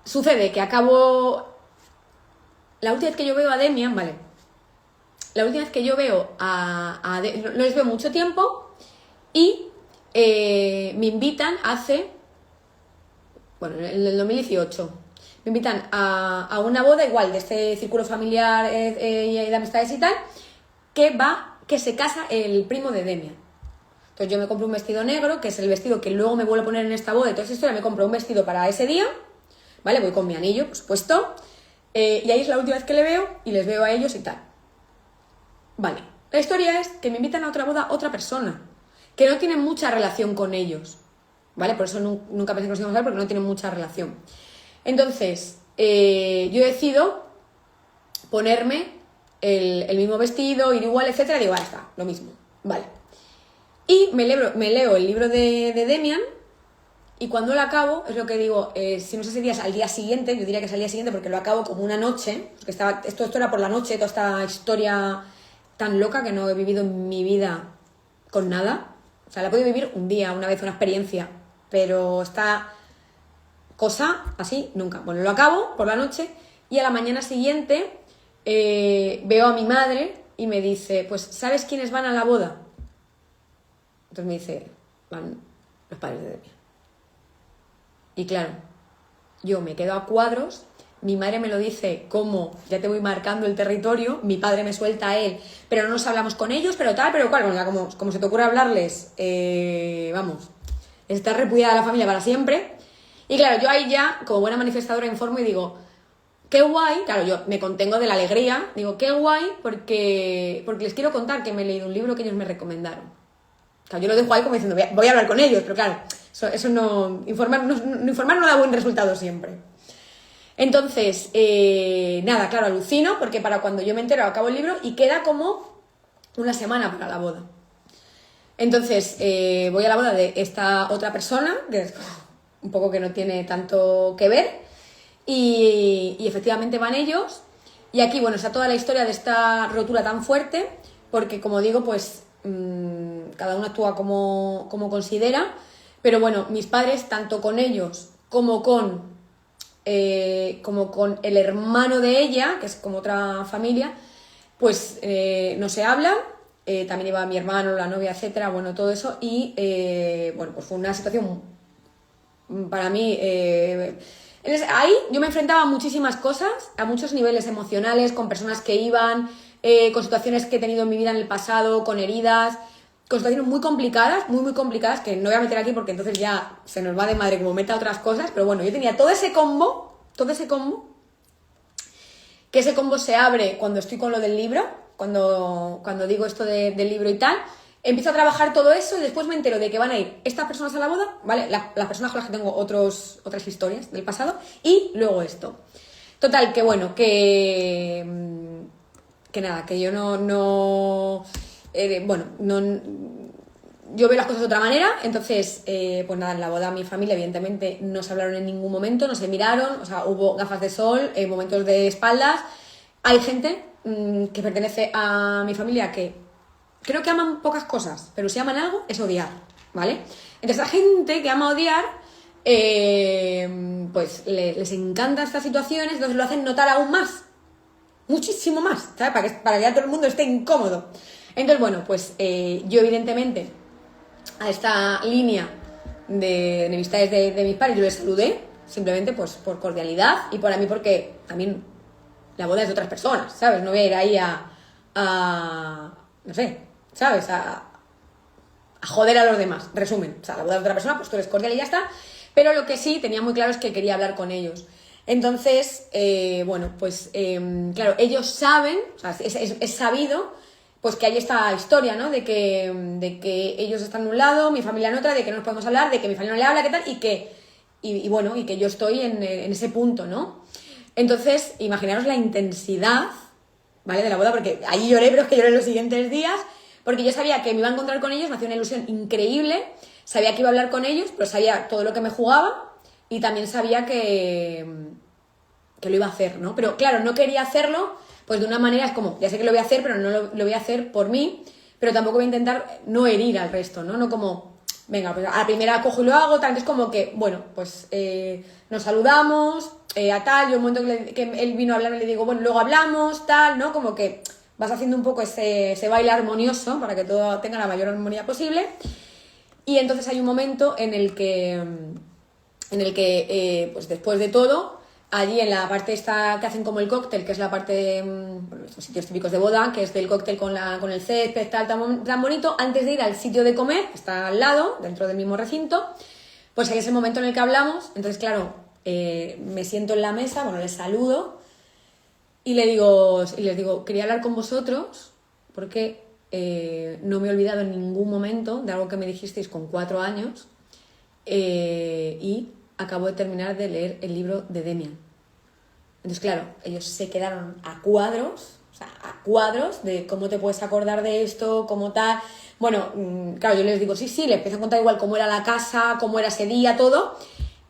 sucede que acabo... La última vez que yo veo a Demian, vale. La última vez que yo veo no les veo mucho tiempo y me invitan bueno, en el 2018, me invitan a una boda igual de este círculo familiar y de amistades y tal, que se casa el primo de Demian. Entonces yo me compro un vestido negro, que es el vestido que luego me vuelvo a poner en esta boda, entonces me compro un vestido para ese día, ¿vale? Voy con mi anillo, por supuesto, y ahí es la última vez que le veo y les veo a ellos y tal. Vale, la historia es que me invitan a otra boda otra persona, que no tiene mucha relación con ellos, ¿vale? Por eso nunca pensé que nos íbamos a ver, porque no tienen mucha relación. Entonces, yo decido ponerme el mismo vestido, ir igual, etcétera, y digo, está, lo mismo, vale. Y me leo el libro de Demian, y cuando lo acabo, es lo que digo, si no sé si días al día siguiente, yo diría que es al día siguiente porque lo acabo como una noche, porque esto era por la noche, toda esta historia tan loca que no he vivido en mi vida con nada. O sea, la he podido vivir un día, una vez, una experiencia, pero esta cosa así, nunca. Bueno, lo acabo por la noche y a la mañana siguiente veo a mi madre y me dice, pues, ¿sabes quiénes van a la boda? Entonces me dice, van los padres de Demian. Y claro, yo me quedo a cuadros, mi madre me lo dice como, ya te voy marcando el territorio, mi padre me suelta a él, pero no nos hablamos con ellos, pero tal, pero cual, bueno, ya como se te ocurre hablarles, vamos, está repudiada la familia para siempre. Y claro, yo ahí ya, como buena manifestadora, informo y digo, qué guay, claro, yo me contengo de la alegría, digo, qué guay, porque les quiero contar que me he leído un libro que ellos me recomendaron. Claro, yo lo dejo ahí como diciendo, voy a hablar con ellos, pero claro, eso no... Informar no da buen resultado siempre. Entonces, nada, claro, alucino, porque para cuando yo me entero acabo el libro y queda como una semana para la boda. Entonces, voy a la boda de esta otra persona, que es un poco que no tiene tanto que ver, y efectivamente van ellos, y aquí, bueno, está toda la historia de esta rotura tan fuerte, porque como digo, pues cada uno actúa como considera, pero bueno, mis padres, tanto con ellos como con el hermano de ella, que es como otra familia, pues no se hablan. También iba mi hermano, la novia, etcétera, bueno, todo eso, y bueno, pues fue una situación para mí... ahí yo me enfrentaba a muchísimas cosas, a muchos niveles emocionales, con personas que iban, con situaciones que he tenido en mi vida en el pasado, con heridas, con situaciones muy complicadas, muy complicadas, que no voy a meter aquí porque entonces ya se nos va de madre como meta otras cosas, pero bueno, yo tenía todo ese combo, que ese combo se abre cuando estoy con lo del libro, cuando digo esto del libro y tal, empiezo a trabajar todo eso y después me entero de que van a ir estas personas a la boda, ¿vale? Las personas con las que tengo otras historias del pasado, y luego esto. Total, que bueno, que nada, que yo yo veo las cosas de otra manera, entonces, pues nada, en la boda mi familia evidentemente no se hablaron en ningún momento, no se miraron, o sea, hubo gafas de sol, momentos de espaldas. Hay gente que pertenece a mi familia que creo que aman pocas cosas, pero si aman algo es odiar, ¿vale? Entonces la gente que ama odiar, pues les encantan estas situaciones, entonces lo hacen notar aún más, muchísimo más, ¿sabes? Para que ya todo el mundo esté incómodo. Entonces, bueno, pues yo evidentemente a esta línea de enemistades de mis padres yo les saludé, simplemente pues por cordialidad y por a mí porque también la boda es de otras personas, ¿sabes? No voy a ir ahí a no sé, ¿sabes? A joder a los demás, resumen, o sea, la boda de otra persona, pues tú eres cordial y ya está, pero lo que sí tenía muy claro es que quería hablar con ellos. Entonces, bueno, pues claro, ellos saben, o sea, es sabido, pues que hay esta historia, ¿no? De que ellos están en un lado, mi familia en otra, de que no nos podemos hablar, de que mi familia no le habla, ¿qué tal? Y bueno, y que yo estoy en ese punto, ¿no? Entonces, imaginaros la intensidad, ¿vale? De la boda, porque allí lloré, pero es que lloré los siguientes días, porque yo sabía que me iba a encontrar con ellos, me hacía una ilusión increíble, sabía que iba a hablar con ellos, pero sabía todo lo que me jugaba y también sabía que lo iba a hacer, ¿no? Pero claro, no quería hacerlo, pues de una manera es como, ya sé que lo voy a hacer, pero no lo voy a hacer por mí, pero tampoco voy a intentar no herir al resto, ¿no? No como, venga, pues a la primera cojo y lo hago, tal, es como que, bueno, pues nos saludamos, a tal, yo un momento que él vino a hablarme le digo, bueno, luego hablamos, tal, ¿no? Como que vas haciendo un poco ese baile armonioso para que todo tenga la mayor armonía posible. Y entonces hay un momento en el que pues después de todo, allí en la parte esta que hacen como el cóctel, que es la parte, bueno, estos sitios típicos de boda, que es del cóctel con el césped, tal, tan bonito, antes de ir al sitio de comer, que está al lado, dentro del mismo recinto, pues hay ese momento en el que hablamos. Entonces, claro, me siento en la mesa, bueno, les saludo y les digo, quería hablar con vosotros porque no me he olvidado en ningún momento de algo que me dijisteis con 4 años y acabo de terminar de leer el libro de Demian. Entonces, claro, ellos se quedaron a cuadros, o sea, a cuadros de cómo te puedes acordar de esto, cómo tal. Bueno, claro, yo les digo, sí, le empiezo a contar igual cómo era la casa, cómo era ese día, todo.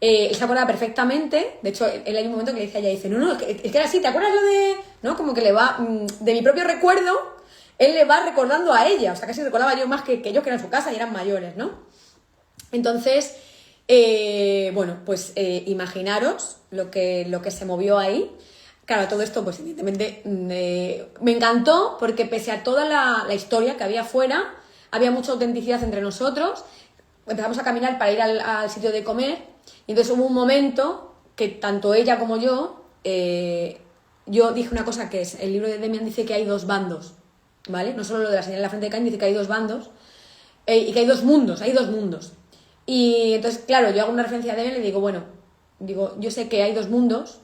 Él se acuerda perfectamente. De hecho, él hay un momento que le dice a ella, dice, no, es que era así, ¿te acuerdas lo de...? ¿No? Como que le va, de mi propio recuerdo, él le va recordando a ella. O sea, casi recordaba yo más que ellos que eran su casa y eran mayores, ¿no? Entonces... bueno, pues imaginaros lo que se movió ahí. Claro, todo esto, pues evidentemente me encantó porque pese a toda la historia que había afuera, había mucha autenticidad entre nosotros. Empezamos a caminar para ir al sitio de comer y entonces hubo un momento que tanto ella como yo dije una cosa que es, el libro de Demian dice que hay 2 bandos, ¿vale? No solo lo de la señal en la frente de Caín, dice que hay 2 bandos y que hay 2 mundos, Y entonces, claro, yo hago una referencia de él y le digo, bueno, yo sé que hay 2 mundos,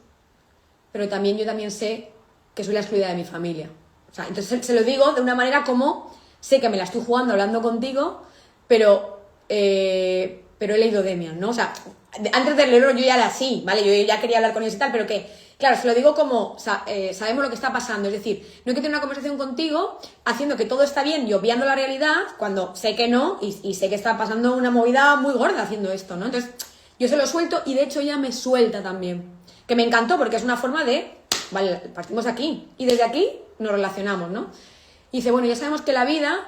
pero yo también sé que soy la excluida de mi familia. O sea, entonces se lo digo de una manera como, sé que me la estoy jugando hablando contigo, pero he leído Demian, ¿no? O sea, antes de leerlo yo ya era así, ¿vale? Yo ya quería hablar con ellos y tal, pero que, claro, se lo digo como, sabemos lo que está pasando, es decir, no hay que tener una conversación contigo haciendo que todo está bien y obviando la realidad, cuando sé que no, y sé que está pasando una movida muy gorda haciendo esto, ¿no? Entonces, yo se lo suelto y de hecho ella me suelta también, que me encantó porque es una forma de, vale, partimos aquí, y desde aquí nos relacionamos, ¿no? Y dice, bueno, ya sabemos que la vida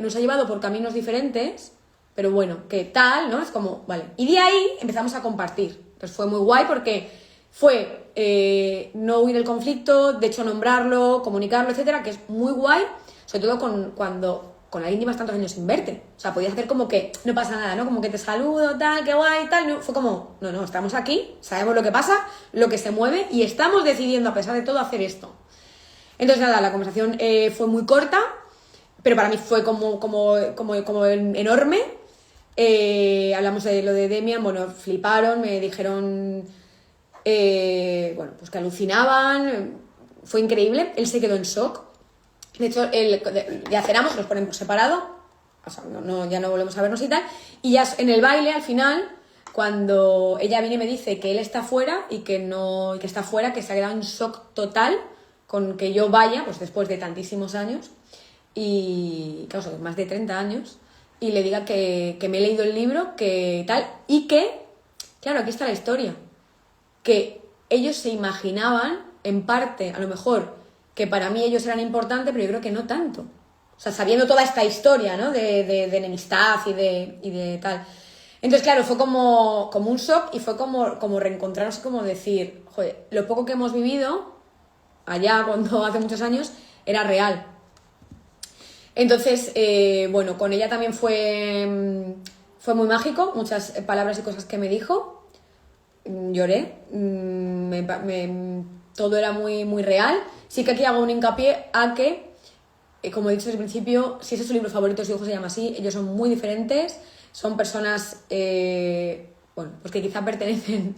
nos ha llevado por caminos diferentes, pero bueno, que tal, ¿no? Es como, vale. Y de ahí empezamos a compartir. Entonces fue muy guay porque fue no huir del conflicto, de hecho nombrarlo, comunicarlo, etcétera, que es muy guay, sobre todo cuando con alguien llevas tantos años sin verte. O sea, podías hacer como que no pasa nada, ¿no? Como que te saludo, tal, qué guay, tal. No, fue como, no, estamos aquí, sabemos lo que pasa, lo que se mueve y estamos decidiendo, a pesar de todo, hacer esto. Entonces, nada, la conversación fue muy corta, pero para mí fue como enorme. Hablamos de lo de Demian, bueno, fliparon, me dijeron bueno, pues que alucinaban, fue increíble, él se quedó en shock. De hecho, ya cenamos, nos ponen por separado, o sea, ya no volvemos a vernos y tal, y ya en el baile, al final, cuando ella viene y me dice que él está fuera y que está fuera, que se ha quedado en shock total con que yo vaya, pues después de tantísimos años, y claro, más de 30 años, y le diga que me he leído el libro, que tal, y que, claro, aquí está la historia, que ellos se imaginaban, en parte, a lo mejor, que para mí ellos eran importantes, pero yo creo que no tanto. O sea, sabiendo toda esta historia, ¿no? De enemistad y de tal. Entonces, claro, fue como un shock y fue como reencontrarnos, como decir, joder, lo poco que hemos vivido allá cuando hace muchos años era real. Entonces, bueno, con ella también fue muy mágico, muchas palabras y cosas que me dijo. Lloré, todo era muy, muy real. Sí que aquí hago un hincapié a que, como he dicho desde el principio, si ese es su libro favorito, su hijo se llama así, ellos son muy diferentes, son personas, bueno, pues que quizá pertenecen...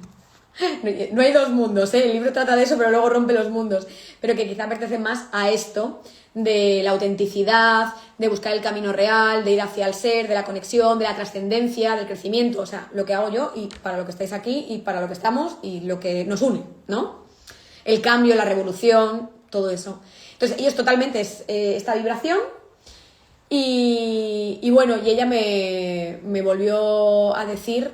No hay 2 mundos, ¿eh? El libro trata de eso, pero luego rompe los mundos. Pero que quizá pertenece más a esto, de la autenticidad, de buscar el camino real, de ir hacia el ser, de la conexión, de la trascendencia, del crecimiento. O sea, lo que hago yo y para lo que estáis aquí y para lo que estamos y lo que nos une, ¿no? El cambio, la revolución, todo eso. Entonces, ellos totalmente es esta vibración. Y bueno, y ella me volvió a decir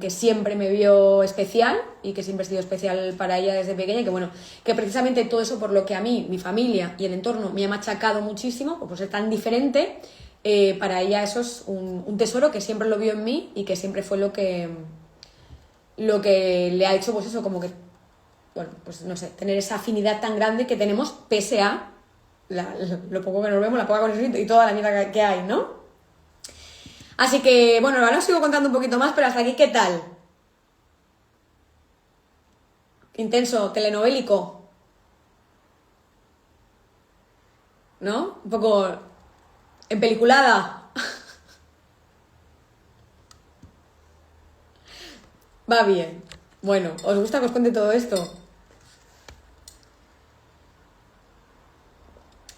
que siempre me vio especial y que siempre he sido especial para ella desde pequeña y que bueno, que precisamente todo eso por lo que a mí, mi familia y el entorno me ha machacado muchísimo, por ser tan diferente, para ella eso es un tesoro que siempre lo vio en mí y que siempre fue lo que lo que le ha hecho, pues eso, como que, bueno, pues no sé, tener esa afinidad tan grande que tenemos pese a lo poco que nos vemos, la poca conexión y toda la mierda que hay, ¿no? Así que, bueno, ahora os sigo contando un poquito más, pero hasta aquí, ¿qué tal? Intenso, telenovélico, ¿no? Un poco empeliculada. Va bien. Bueno, ¿os gusta que os cuente todo esto?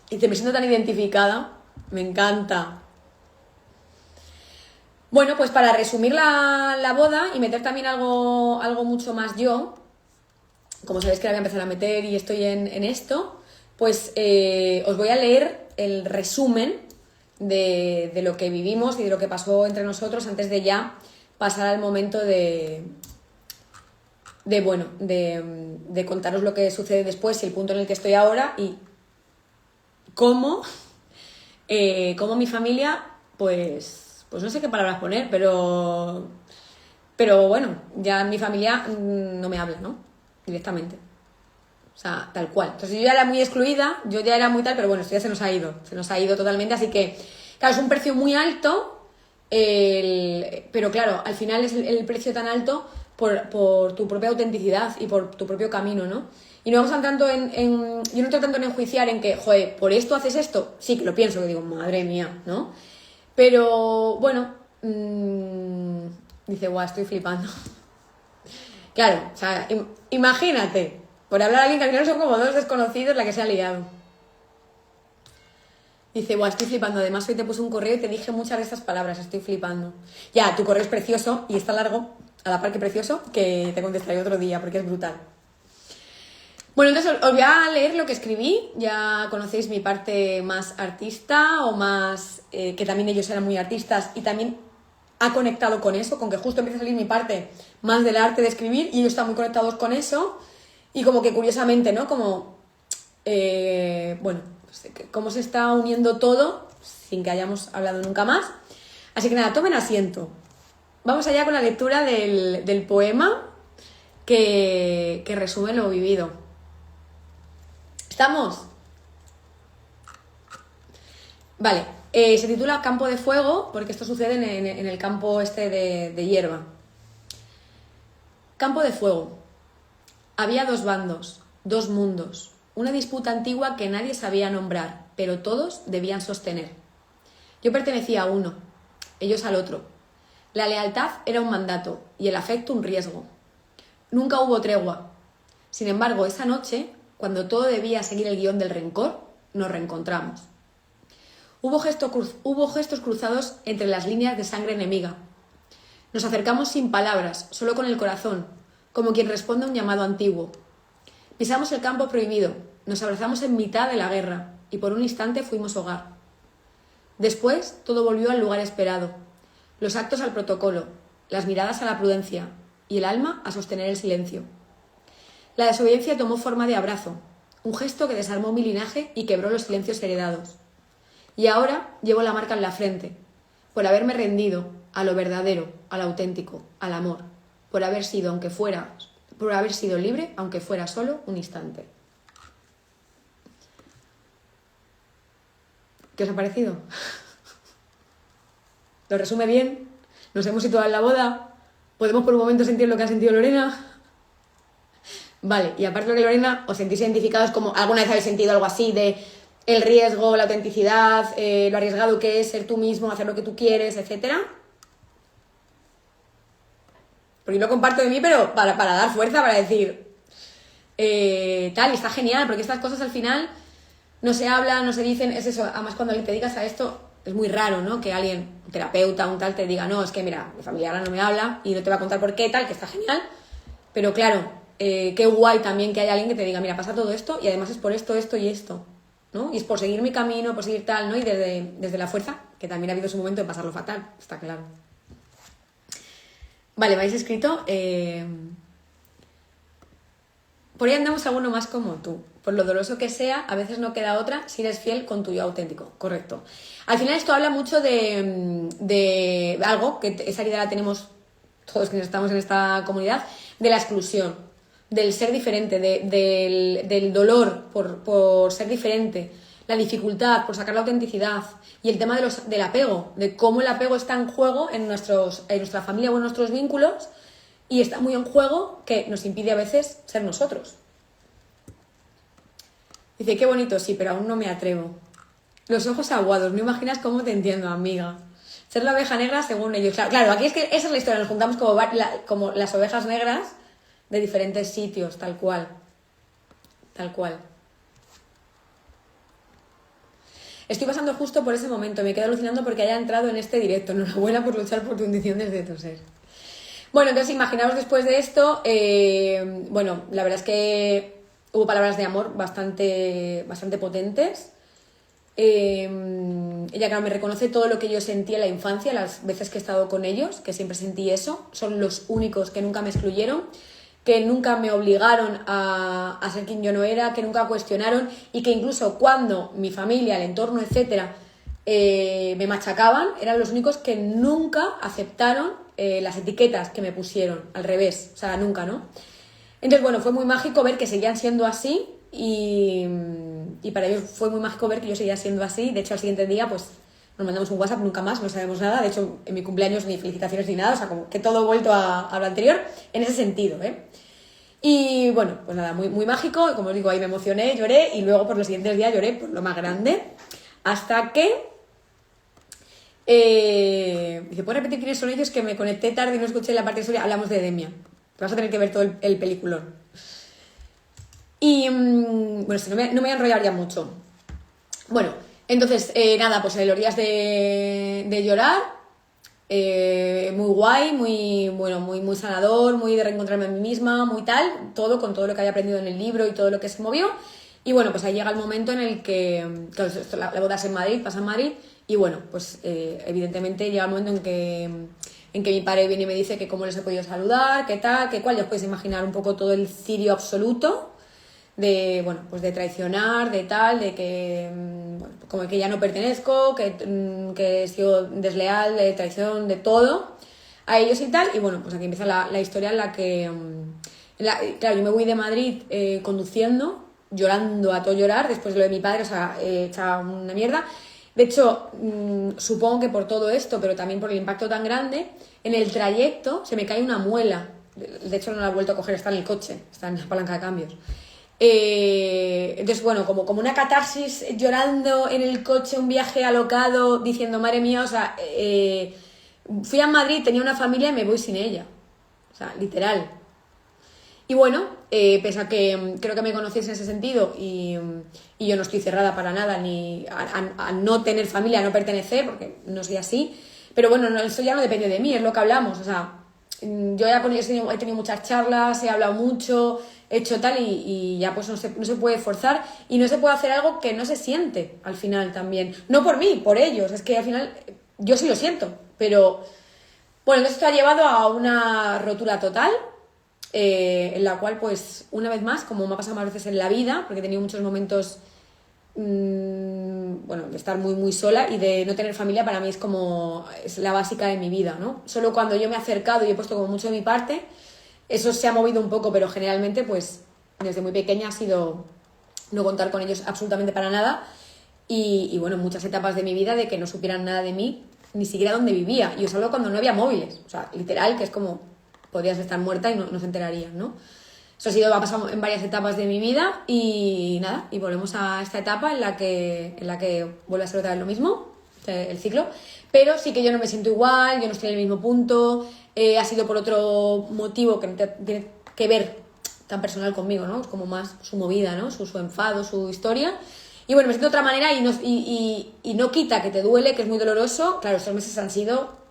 Y te me siento tan identificada. Me encanta. Bueno, pues para resumir la boda y meter también algo mucho más yo, como sabéis que la voy a empezar a meter y estoy en esto, pues os voy a leer el resumen de lo que vivimos y de lo que pasó entre nosotros antes de ya pasar al momento de contaros lo que sucede después y el punto en el que estoy ahora y cómo mi familia, pues no sé qué palabras poner, pero bueno, ya mi familia no me habla, ¿no? Directamente. O sea, tal cual. Entonces yo ya era muy excluida, yo ya era muy tal, pero bueno, esto ya se nos ha ido totalmente, así que, claro, es un precio muy alto, pero claro, al final es el precio tan alto por tu propia autenticidad y por tu propio camino, ¿no? Y no vamos a tanto yo no estoy tanto en enjuiciar en que, joder, por esto haces esto, sí que lo pienso, que digo, madre mía, ¿no? Pero, bueno, dice, guau, estoy flipando. Claro, o sea, imagínate, por hablar a alguien que al final son como dos desconocidos la que se ha liado. Dice, guau, estoy flipando. Además, hoy te puse un correo y te dije muchas de estas palabras, estoy flipando. Ya, tu correo es precioso y está largo, a la par que precioso, que te contestaré otro día porque es brutal. Bueno, entonces os voy a leer lo que escribí. Ya conocéis mi parte más artista o más... que también ellos eran muy artistas y también ha conectado con eso, con que justo empieza a salir mi parte más del arte de escribir y ellos están muy conectados con eso y como que curiosamente, ¿no? Como, bueno, pues, cómo se está uniendo todo sin que hayamos hablado nunca más. Así que nada, tomen asiento. Vamos allá con la lectura del poema que resume lo vivido. ¿Estamos? Vale, se titula Campo de Fuego porque esto sucede en el campo este de hierba. Campo de Fuego. Había dos bandos, dos mundos, una disputa antigua que nadie sabía nombrar, pero todos debían sostener. Yo pertenecía a uno, ellos al otro. La lealtad era un mandato y el afecto un riesgo. Nunca hubo tregua. Sin embargo, esa noche, cuando todo debía seguir el guión del rencor, nos reencontramos. Hubo gestos cruzados entre las líneas de sangre enemiga. Nos acercamos sin palabras, solo con el corazón, como quien responde a un llamado antiguo. Pisamos el campo prohibido, nos abrazamos en mitad de la guerra y por un instante fuimos hogar. Después todo volvió al lugar esperado, los actos al protocolo, las miradas a la prudencia y el alma a sostener el silencio. La desobediencia tomó forma de abrazo, un gesto que desarmó mi linaje y quebró los silencios heredados. Y ahora llevo la marca en la frente, por haberme rendido a lo verdadero, al auténtico, al amor, por haber sido libre, aunque fuera solo un instante. ¿Qué os ha parecido? ¿Lo resume bien? ¿Nos hemos situado en la boda? ¿Podemos por un momento sentir lo que ha sentido Lorena? Vale, y aparte de que Lorena, ¿os sentís identificados como alguna vez habéis sentido algo así de el riesgo, la autenticidad, lo arriesgado que es ser tú mismo, hacer lo que tú quieres, etcétera? Porque yo lo comparto de mí, pero para dar fuerza, para decir tal, y está genial, porque estas cosas al final no se hablan, no se dicen, es eso. Además, cuando te dedicas a esto, es muy raro, ¿no? Que alguien, un terapeuta, un tal, te diga, no, es que mira, mi familia ahora no me habla y no te va a contar por qué, tal, que está genial. Pero claro, qué guay también que haya alguien que te diga, mira, pasa todo esto y además es por esto, esto y esto, ¿no? Y es por seguir mi camino, por seguir tal, ¿no? Y desde la fuerza, que también ha habido su momento de pasarlo fatal, está claro. Vale, me habéis escrito... Por ahí andamos alguno más como tú. Por lo doloroso que sea, a veces no queda otra si eres fiel con tu yo auténtico. Correcto. Al final esto habla mucho de algo, que esa idea la tenemos todos quienes estamos en esta comunidad, de la exclusión, del ser diferente, del dolor por ser diferente, la dificultad por sacar la autenticidad y el tema del apego, de cómo el apego está en juego en nuestra familia o en nuestros vínculos y está muy en juego que nos impide a veces ser nosotros. Dice, qué bonito, sí, pero aún no me atrevo. Los ojos aguados, no imaginas cómo te entiendo, amiga. Ser la oveja negra según ellos. Claro, aquí es que esa es la historia, nos juntamos como las ovejas negras de diferentes sitios, tal cual. Tal cual. Estoy pasando justo por ese momento, me quedo alucinando porque haya entrado en este directo. Enhorabuena por luchar por tu bendición desde tu ser. Bueno, entonces imaginaos después de esto, bueno, la verdad es que hubo palabras de amor bastante potentes. Ella, claro, me reconoce todo lo que yo sentí en la infancia, las veces que he estado con ellos, que siempre sentí eso. Son los únicos que nunca me excluyeron, que nunca me obligaron a ser quien yo no era, que nunca cuestionaron y que incluso cuando mi familia, el entorno, etcétera, me machacaban, eran los únicos que nunca aceptaron las etiquetas que me pusieron, al revés, o sea, nunca, ¿no? Entonces, bueno, fue muy mágico ver que seguían siendo así y para ellos fue muy mágico ver que yo seguía siendo así. De hecho, al siguiente día, pues, nos mandamos un WhatsApp, nunca más, no sabemos nada. De hecho, en mi cumpleaños ni felicitaciones ni nada, o sea, como que todo vuelto a lo anterior en ese sentido, ¿eh? Y bueno, pues nada, muy, muy mágico, como os digo, ahí me emocioné, lloré y luego por los siguientes días lloré por lo más grande, hasta que... dice, ¿puedes repetir quiénes son ellos? Que me conecté tarde y no escuché la parte de historia. Hablamos de Demian. Vas a tener que ver todo el peliculón. Y bueno, si no me voy a enrollar ya mucho. Bueno, entonces, nada, pues en los días de llorar, muy guay, muy, bueno, muy sanador, muy de reencontrarme a mí misma, muy tal, todo con todo lo que había aprendido en el libro y todo lo que se movió. Y bueno, pues ahí llega el momento en el que, claro, la boda es en Madrid, pasa en Madrid, y bueno, pues evidentemente llega el momento en que mi padre viene y me dice que cómo les he podido saludar, qué tal, qué cual. Ya os podéis imaginar un poco todo el cirio absoluto de, bueno, pues de traicionar, de tal, de que, bueno, como que ya no pertenezco, que he sido desleal, de traición, de todo a ellos y tal. Y bueno, pues aquí empieza la historia en la que, claro, yo me voy de Madrid conduciendo, llorando a todo llorar, después de lo de mi padre, o sea, hecha una mierda. De hecho, supongo que por todo esto, pero también por el impacto tan grande, en el trayecto se me cae una muela. De hecho, no la he vuelto a coger, está en el coche, está en la palanca de cambios. Entonces, bueno, como una catarsis, llorando en el coche, un viaje alocado, diciendo, madre mía, o sea, fui a Madrid, tenía una familia y me voy sin ella. O sea, literal. Y bueno, pese a que creo que me conocéis en ese sentido y yo no estoy cerrada para nada ni a no tener familia, a no pertenecer, porque no soy así, pero bueno, eso ya no depende de mí, es lo que hablamos, o sea, yo ya con ellos he tenido muchas charlas, he hablado mucho, he hecho tal y ya pues no se puede forzar y no se puede hacer algo que no se siente al final también, no por mí, por ellos, es que al final yo sí lo siento, pero bueno, esto ha llevado a una rotura total. En la cual, pues, una vez más, como me ha pasado más veces en la vida, porque he tenido muchos momentos, bueno, de estar muy, muy sola y de no tener familia, para mí es la básica de mi vida, ¿no? Solo cuando yo me he acercado y he puesto como mucho de mi parte, eso se ha movido un poco, pero generalmente, pues, desde muy pequeña ha sido no contar con ellos absolutamente para nada y bueno, muchas etapas de mi vida de que no supieran nada de mí, ni siquiera dónde vivía, y os hablo cuando no había móviles, o sea, literal, que es como... podrías estar muerta y no se enterarían, ¿no? Eso ha pasado en varias etapas de mi vida y nada, y volvemos a esta etapa en la que vuelve a ser otra vez lo mismo, el ciclo, pero sí que yo no me siento igual, yo no estoy en el mismo punto, ha sido por otro motivo que no tiene que ver tan personal conmigo, ¿no? Es como más su movida, ¿no? Su enfado, su historia. Y bueno, me siento de otra manera y no quita que te duele, que es muy doloroso. Claro, estos meses han sido...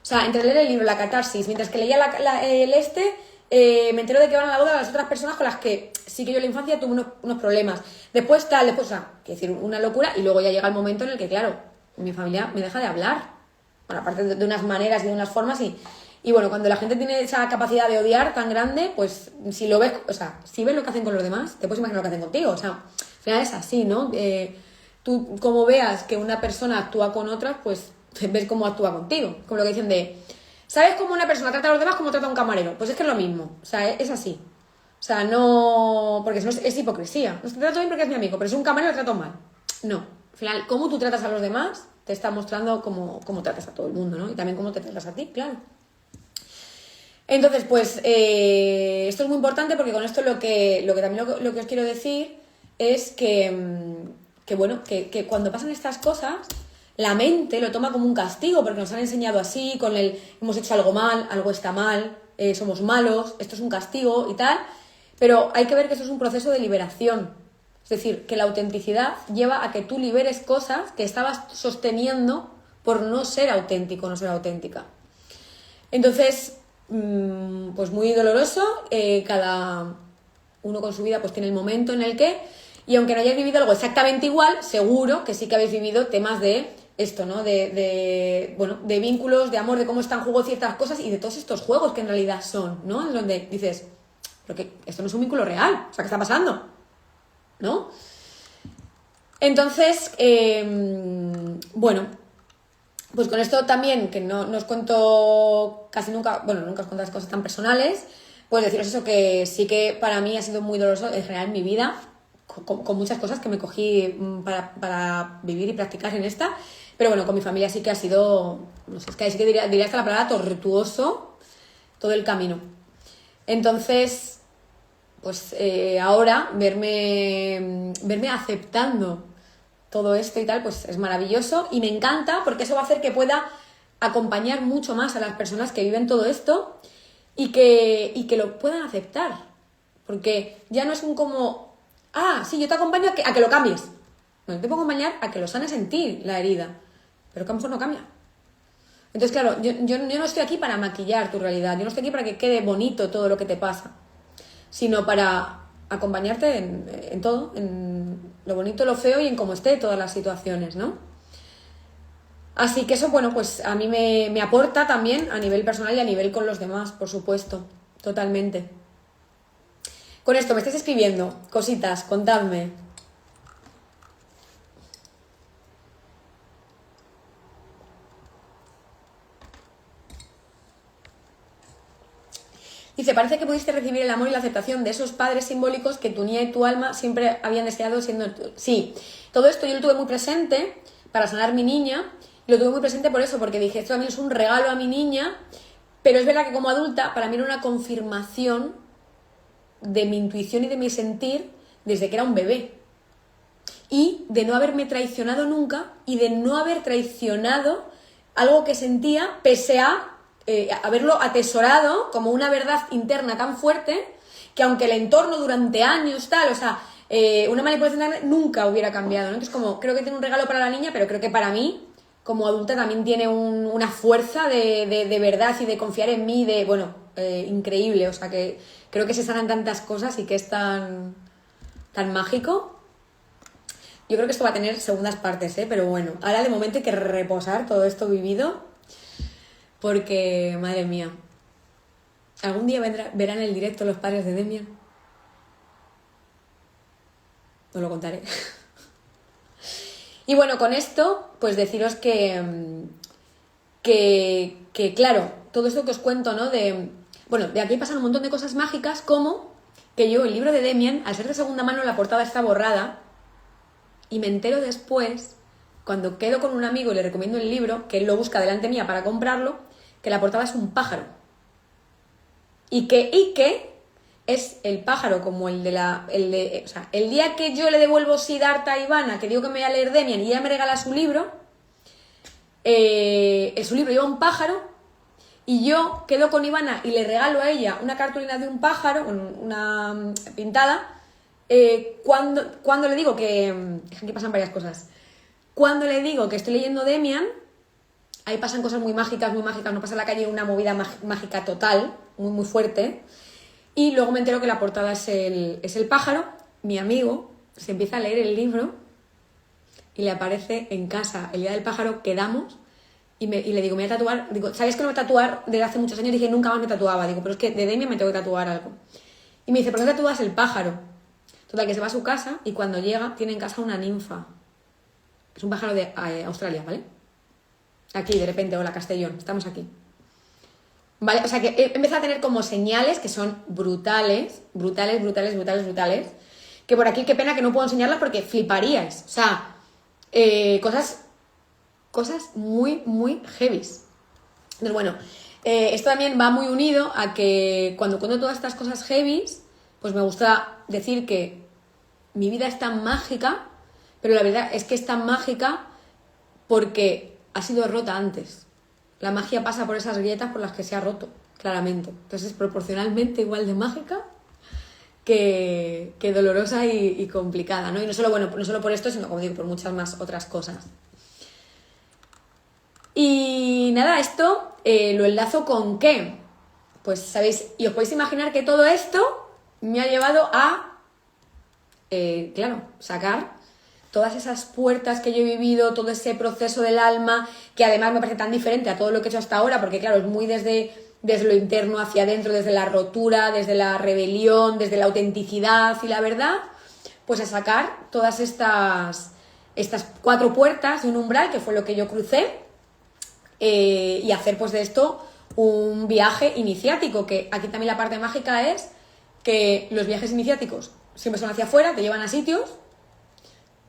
O sea, entre leer el libro, la catarsis, mientras que leía me entero de que van a la boda las otras personas con las que sí que yo en la infancia tuve unos problemas. Después, o sea, quiero decir, una locura. Y luego ya llega el momento en el que, claro, mi familia me deja de hablar. Bueno, aparte de unas maneras y de unas formas. Y bueno, cuando la gente tiene esa capacidad de odiar tan grande, pues si lo ves, o sea, si ves lo que hacen con los demás, te puedes imaginar lo que hacen contigo. O sea, al final es así, ¿no? Tú, como veas que una persona actúa con otras, pues ves cómo actúa contigo. Como lo que dicen de ¿Sabes cómo una persona trata a los demás como trata a un camarero? Pues es que es lo mismo, o sea, es así. O sea, no... Porque eso es hipocresía. No te trato bien porque es mi amigo, pero si es un camarero, lo trato mal. No. Al final, cómo tú tratas a los demás te está mostrando cómo tratas a todo el mundo, ¿no? Y también cómo te tratas a ti, claro. Entonces, pues, esto es muy importante porque con esto lo que os quiero decir es que bueno, que cuando pasan estas cosas, la mente lo toma como un castigo porque nos han enseñado así, hemos hecho algo mal, algo está mal, somos malos, esto es un castigo y tal, pero hay que ver que esto es un proceso de liberación. Es decir, que la autenticidad lleva a que tú liberes cosas que estabas sosteniendo por no ser auténtico, no ser auténtica. Entonces, pues muy doloroso, cada uno con su vida pues tiene el momento en el que, y aunque no hayáis vivido algo exactamente igual, seguro que sí que habéis vivido temas de esto, ¿no? De vínculos, de amor, de cómo están en juego ciertas cosas y de todos estos juegos que en realidad son, ¿no? En donde dices, pero que esto no es un vínculo real, o sea, ¿qué está pasando? ¿No? Entonces, bueno, pues con esto también, que no os cuento casi nunca, bueno, nunca os cuento las cosas tan personales, pues deciros eso, que sí que para mí ha sido muy doloroso en general en mi vida, con muchas cosas que me cogí para vivir y practicar en esta, pero bueno, con mi familia sí que ha sido, no sé, es que sí que diría hasta la palabra tortuoso todo el camino. Entonces, pues ahora verme aceptando todo esto y tal, pues es maravilloso y me encanta porque eso va a hacer que pueda acompañar mucho más a las personas que viven todo esto y que lo puedan aceptar. Porque ya no es un como, sí, yo te acompaño a que lo cambies. No, yo te puedo acompañar a que lo sanes en ti, la herida, pero que a lo mejor no cambia. Entonces, claro, yo no estoy aquí para maquillar tu realidad, yo no estoy aquí para que quede bonito todo lo que te pasa, sino para acompañarte en todo, en lo bonito, lo feo y en cómo esté todas las situaciones, ¿no? Así que eso, bueno, pues a mí me aporta también a nivel personal y a nivel con los demás, por supuesto, totalmente. Con esto me estáis escribiendo cositas, contadme. Dice, parece que pudiste recibir el amor y la aceptación de esos padres simbólicos que tu niña y tu alma siempre habían deseado siendo... Sí, todo esto yo lo tuve muy presente para sanar mi niña, y lo tuve muy presente por eso, porque dije, esto también es un regalo a mi niña, pero es verdad que como adulta para mí era una confirmación de mi intuición y de mi sentir desde que era un bebé. Y de no haberme traicionado nunca y de no haber traicionado algo que sentía pese a haberlo atesorado como una verdad interna tan fuerte que aunque el entorno durante años tal, o sea, una manipulación nunca hubiera cambiado, ¿no? Entonces como creo que tiene un regalo para la niña, pero creo que para mí como adulta también tiene una fuerza de verdad y de confiar en mí, increíble, o sea que creo que se sanan tantas cosas y que es tan mágico. Yo creo que esto va a tener segundas partes, pero bueno, ahora de momento hay que reposar todo esto vivido. Porque, madre mía, algún día verán el directo los padres de Demian. Os lo contaré. Y bueno, con esto, pues deciros que claro, todo esto que os cuento, ¿no? De aquí pasan un montón de cosas mágicas, como que yo, el libro de Demian, al ser de segunda mano, la portada está borrada, y me entero después, cuando quedo con un amigo y le recomiendo el libro, que él lo busca delante mía para comprarlo, que la portada es un pájaro. Y que es el pájaro como el día que yo le devuelvo Siddhartha a Ivana, que digo que me voy a leer Demian y ella me regala su libro, su libro lleva un pájaro y yo quedo con Ivana y le regalo a ella una cartulina de un pájaro, una pintada, cuando le digo que... Aquí pasan varias cosas. Cuando le digo que estoy leyendo Demian, ahí pasan cosas muy mágicas, no pasa en la calle una movida mágica total, muy, muy fuerte. Y luego me entero que la portada es el pájaro. Mi amigo se empieza a leer el libro y le aparece en casa el día del pájaro, quedamos y le digo, me voy a tatuar. Digo, ¿sabes que no me voy a tatuar desde hace muchos años? Dije, nunca más me tatuaba. Digo, pero es que de Demian me tengo que tatuar algo. Y me dice, ¿por qué tatúas el pájaro? Total, que se va a su casa y cuando llega tiene en casa una ninfa. Es un pájaro de Australia, ¿vale? Aquí, de repente, hola Castellón, estamos aquí. ¿vale? O sea que he empezado a tener como señales que son brutales, brutales, brutales, brutales, brutales, que por aquí qué pena que no puedo enseñarlas porque fliparíais. O sea, cosas muy, muy heavies. Entonces, bueno, esto también va muy unido a que cuando cuento todas estas cosas heavies, pues me gusta decir que mi vida es tan mágica, pero la verdad es que es tan mágica porque ha sido rota antes. La magia pasa por esas grietas por las que se ha roto, claramente. Entonces es proporcionalmente igual de mágica que dolorosa y complicada, ¿no? Y no solo, bueno, no solo por esto, sino, como digo, por muchas más otras cosas. Y nada, esto lo enlazo con qué. Pues sabéis, y os podéis imaginar que todo esto me ha llevado a, claro, sacar todas esas puertas que yo he vivido, todo ese proceso del alma, que además me parece tan diferente a todo lo que he hecho hasta ahora, porque claro, es muy desde lo interno hacia adentro, desde la rotura, desde la rebelión, desde la autenticidad y la verdad, pues a sacar todas estas 4 puertas de un umbral, que fue lo que yo crucé, y hacer pues de esto un viaje iniciático, que aquí también la parte mágica es que los viajes iniciáticos siempre son hacia afuera, te llevan a sitios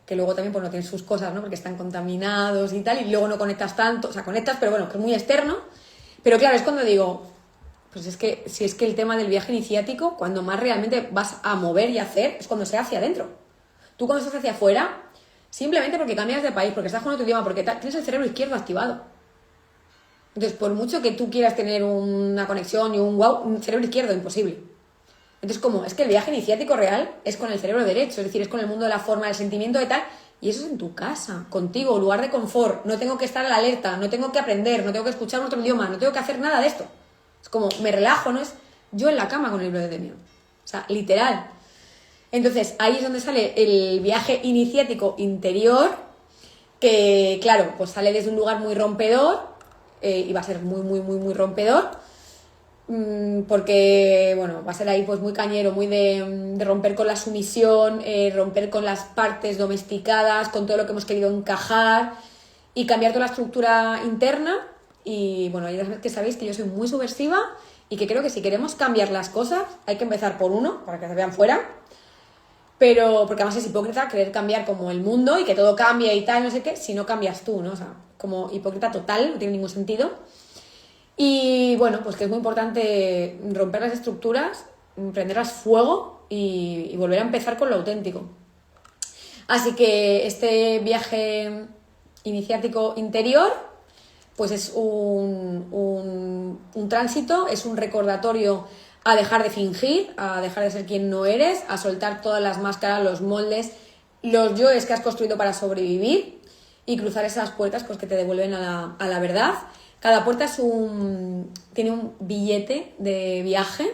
que luego también pues no tienen sus cosas, ¿no? Porque están contaminados y tal, y luego no conectas tanto, o sea, conectas, pero bueno, que es muy externo. Pero claro, es cuando digo, pues es que si es que el tema del viaje iniciático, cuando más realmente vas a mover y hacer, es cuando sea hacia adentro. Tú cuando estás hacia afuera, simplemente porque cambias de país, porque estás con otro idioma, porque tienes el cerebro izquierdo activado. Entonces, por mucho que tú quieras tener una conexión y un cerebro izquierdo, imposible. Entonces, como es que el viaje iniciático real es con el cerebro derecho, es decir, es con el mundo de la forma, del sentimiento de tal, y eso es en tu casa, contigo, lugar de confort. No tengo que estar a la alerta, no tengo que aprender, no tengo que escuchar otro idioma, no tengo que hacer nada de esto. Es como, me relajo, ¿no? Es yo en la cama con el libro de Demian. O sea, literal. Entonces, ahí es donde sale el viaje iniciático interior, que, claro, pues sale desde un lugar muy rompedor, y va a ser muy, muy, muy, muy rompedor, porque, bueno, va a ser ahí pues muy cañero, muy de romper con la sumisión, romper con las partes domesticadas, con todo lo que hemos querido encajar y cambiar toda la estructura interna. Y bueno, ya que sabéis que yo soy muy subversiva y que creo que si queremos cambiar las cosas hay que empezar por uno, para que se vean fuera, pero porque además es hipócrita querer cambiar como el mundo y que todo cambie y tal, no sé qué, si no cambias tú, ¿no? O sea, como hipócrita total, no tiene ningún sentido. Y bueno, pues que es muy importante romper las estructuras, prenderlas fuego y volver a empezar con lo auténtico. Así que este viaje iniciático interior, pues es un tránsito, es un recordatorio a dejar de fingir, a dejar de ser quien no eres, a soltar todas las máscaras, los moldes, los yoes que has construido para sobrevivir y cruzar esas puertas pues, que te devuelven a la verdad. Cada puerta tiene un billete de viaje,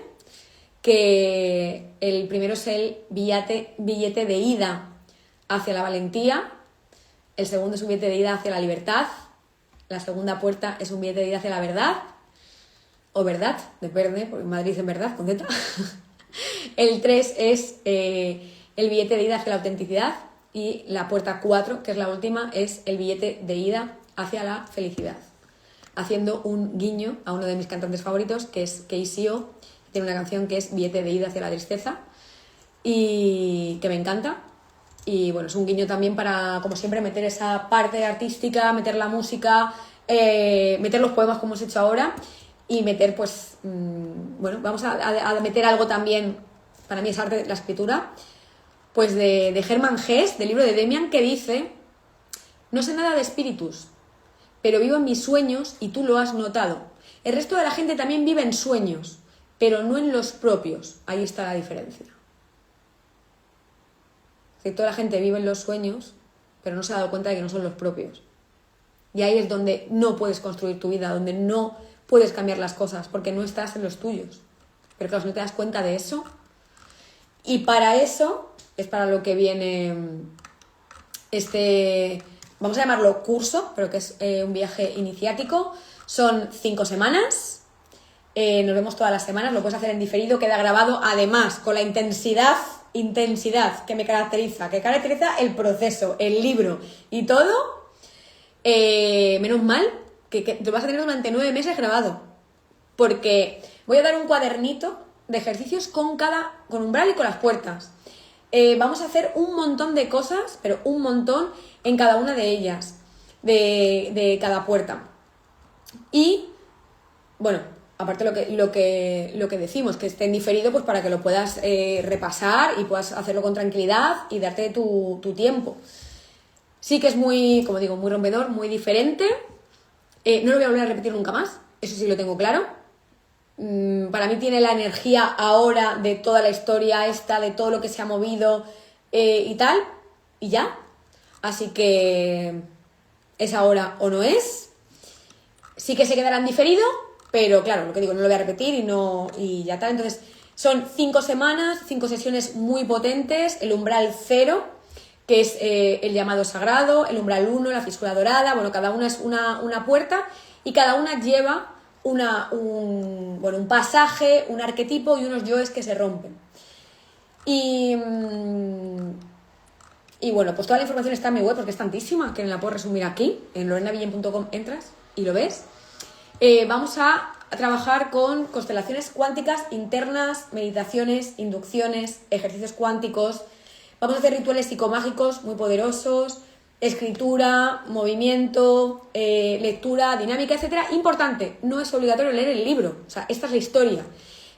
que el primero es el billete de ida hacia la valentía, el segundo es un billete de ida hacia la libertad, la segunda puerta es un billete de ida hacia la verdad, o verdad, depende, porque en Madrid dicen verdad, con Z. El 3 es el billete de ida hacia la autenticidad, y la puerta 4, que es la última, es el billete de ida hacia la felicidad. Haciendo un guiño a uno de mis cantantes favoritos, que es KCO, que tiene una canción que es Billete de ida hacia la tristeza, y que me encanta. Y bueno, es un guiño también para, como siempre, meter esa parte artística, meter la música, meter los poemas como hemos hecho ahora, y meter, pues, bueno, vamos a meter algo también, para mí es arte, la escritura, pues de Hermann Hesse, del libro de Demian, que dice: no sé nada de espíritus, pero vivo en mis sueños y tú lo has notado. El resto de la gente también vive en sueños, pero no en los propios. Ahí está la diferencia. Que toda la gente vive en los sueños, pero no se ha dado cuenta de que no son los propios. Y ahí es donde no puedes construir tu vida, donde no puedes cambiar las cosas, porque no estás en los tuyos. Pero claro, si no te das cuenta de eso, y para eso es para lo que viene este, vamos a llamarlo curso, pero que es un viaje iniciático. Son 5 semanas, nos vemos todas las semanas, lo puedes hacer en diferido, queda grabado, además con la intensidad que me caracteriza, que caracteriza el proceso, el libro y todo. Menos mal que te lo vas a tener durante 9 meses grabado, porque voy a dar un cuadernito de ejercicios con umbral y con las puertas. Vamos a hacer un montón de cosas, pero un montón en cada una de ellas, de cada puerta. Y, bueno, aparte lo que decimos, que esté en diferido, pues para que lo puedas repasar y puedas hacerlo con tranquilidad y darte tu tiempo. Sí que es muy, como digo, muy rompedor, muy diferente. No lo voy a volver a repetir nunca más, eso sí lo tengo claro. Para mí tiene la energía ahora de toda la historia esta, de todo lo que se ha movido y tal, y ya. Así que es ahora o no es. Sí que se quedará en diferido, pero claro, lo que digo, no lo voy a repetir y ya tal. Entonces, son 5 semanas, 5 sesiones muy potentes, el umbral 0, que es el llamado sagrado, el umbral 1, la fisura dorada, bueno, cada una es una puerta y cada una lleva un pasaje, un arquetipo y unos yoes que se rompen. Y bueno, pues toda la información está en mi web porque es tantísima que la puedo resumir aquí. En lorenavillen.com entras y lo ves. Vamos a trabajar con constelaciones cuánticas internas, meditaciones, inducciones, ejercicios cuánticos. Vamos a hacer rituales psicomágicos muy poderosos, escritura, movimiento, lectura, dinámica, etcétera. Importante, no es obligatorio leer el libro. O sea, esta es la historia.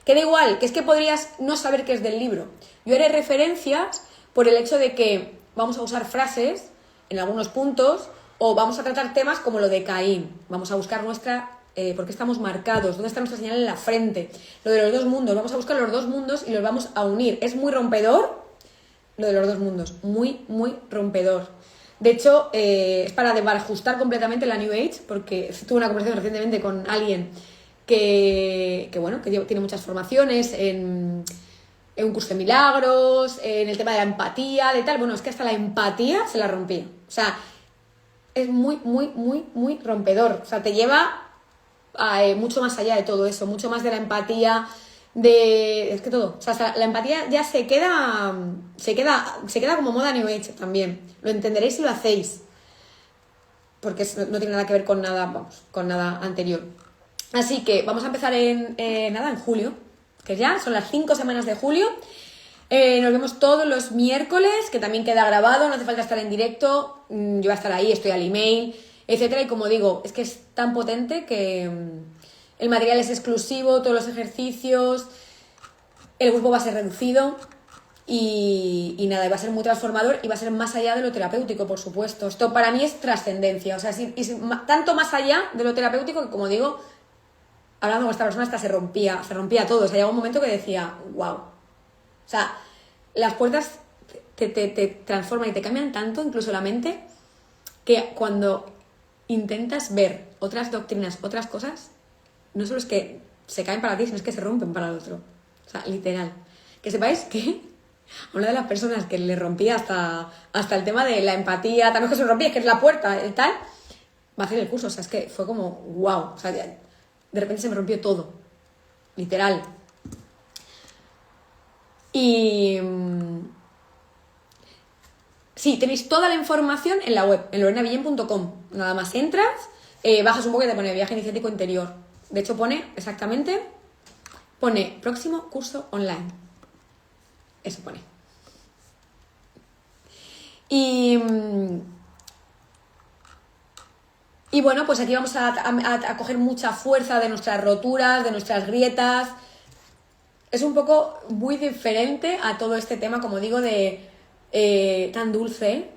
Que da igual, que es que podrías no saber qué es del libro. Yo haré referencias por el hecho de que vamos a usar frases en algunos puntos o vamos a tratar temas como lo de Caín. Vamos a buscar por qué estamos marcados, dónde está nuestra señal en la frente, lo de los dos mundos. Vamos a buscar los dos mundos y los vamos a unir. Es muy rompedor lo de los dos mundos, muy, muy rompedor. De hecho, es para desbarajustar completamente la New Age, porque tuve una conversación recientemente con alguien que tiene muchas formaciones en un curso de milagros, en el tema de la empatía, de tal. Bueno, es que hasta la empatía se la rompía. O sea, es muy, muy, muy, muy rompedor. O sea, te lleva mucho más allá de todo eso, mucho más de la empatía, es que todo. O sea, la empatía ya se queda como moda New Age también. Lo entenderéis si lo hacéis. Porque no tiene nada que ver con nada anterior. Así que vamos a empezar en julio, que ya son las 5 semanas de julio. Nos vemos todos los miércoles, que también queda grabado, no hace falta estar en directo. Yo voy a estar ahí, estoy al email, etcétera. Y como digo, es que es tan potente que el material es exclusivo, todos los ejercicios, el grupo va a ser reducido y nada, va a ser muy transformador y va a ser más allá de lo terapéutico, por supuesto. Esto para mí es trascendencia, o sea, es tanto más allá de lo terapéutico que, como digo, hablando con esta persona hasta se rompía todo. O sea, llegó un momento que decía, wow. O sea, las puertas te transforman y te cambian tanto, incluso la mente, que cuando intentas ver otras doctrinas, otras cosas, no solo es que se caen para ti, sino es que se rompen para el otro. O sea, literal. Que sepáis que a una de las personas que le rompía hasta el tema de la empatía, también que se rompía, es que es la puerta, el tal, va a hacer el curso. O sea, es que fue como, wow. O sea, de repente se me rompió todo. Literal. Y sí, tenéis toda la información en la web, en lorenavillen.com. Nada más entras, bajas un poco y te pone viaje iniciático interior. De hecho pone próximo curso online. Eso pone. Y bueno, pues aquí vamos a coger mucha fuerza de nuestras roturas, de nuestras grietas. Es un poco muy diferente a todo este tema, como digo, de tan dulce,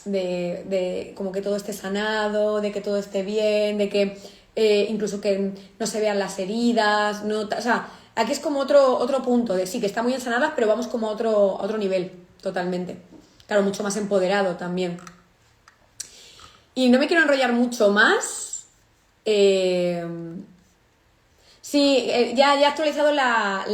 de como que todo esté sanado, de que todo esté bien, de que incluso que no se vean las heridas, o sea, aquí es como otro punto de sí, que está muy ensanadas, pero vamos como a otro nivel, totalmente. Claro, mucho más empoderado también. Y no me quiero enrollar mucho más. Sí, ya he actualizado la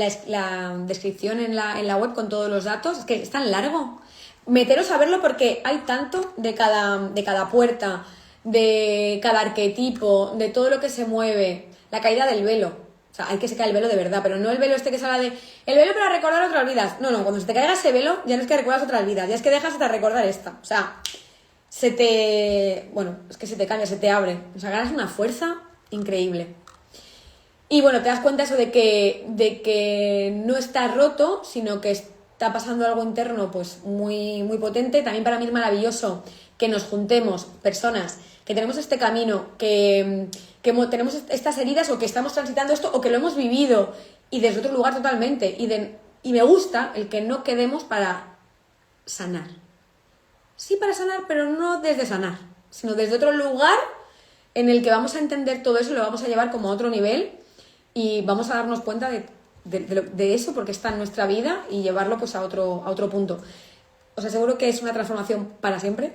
descripción en la web con todos los datos. Es que es tan largo. Meteros a verlo porque hay tanto de cada puerta, de cada arquetipo, de todo lo que se mueve. La caída del velo. O sea, hay que se cae el velo de verdad, pero no el velo este que salga de... El velo para recordar otras vidas. No, cuando se te caiga ese velo ya no es que recuerdas otras vidas, ya es que dejas de recordar esta. O sea, es que se te cambia, se te abre. O sea, ganas una fuerza increíble. Y bueno, te das cuenta eso de que no está roto, sino que está pasando algo interno pues muy, muy potente. También para mí es maravilloso que nos juntemos personas que tenemos este camino, que tenemos estas heridas o que estamos transitando esto o que lo hemos vivido y desde otro lugar totalmente. Y me gusta el que no quedemos para sanar. Sí para sanar, pero no desde sanar, sino desde otro lugar en el que vamos a entender todo eso y lo vamos a llevar como a otro nivel y vamos a darnos cuenta de eso porque está en nuestra vida y llevarlo pues a otro punto. Os aseguro que es una transformación para siempre.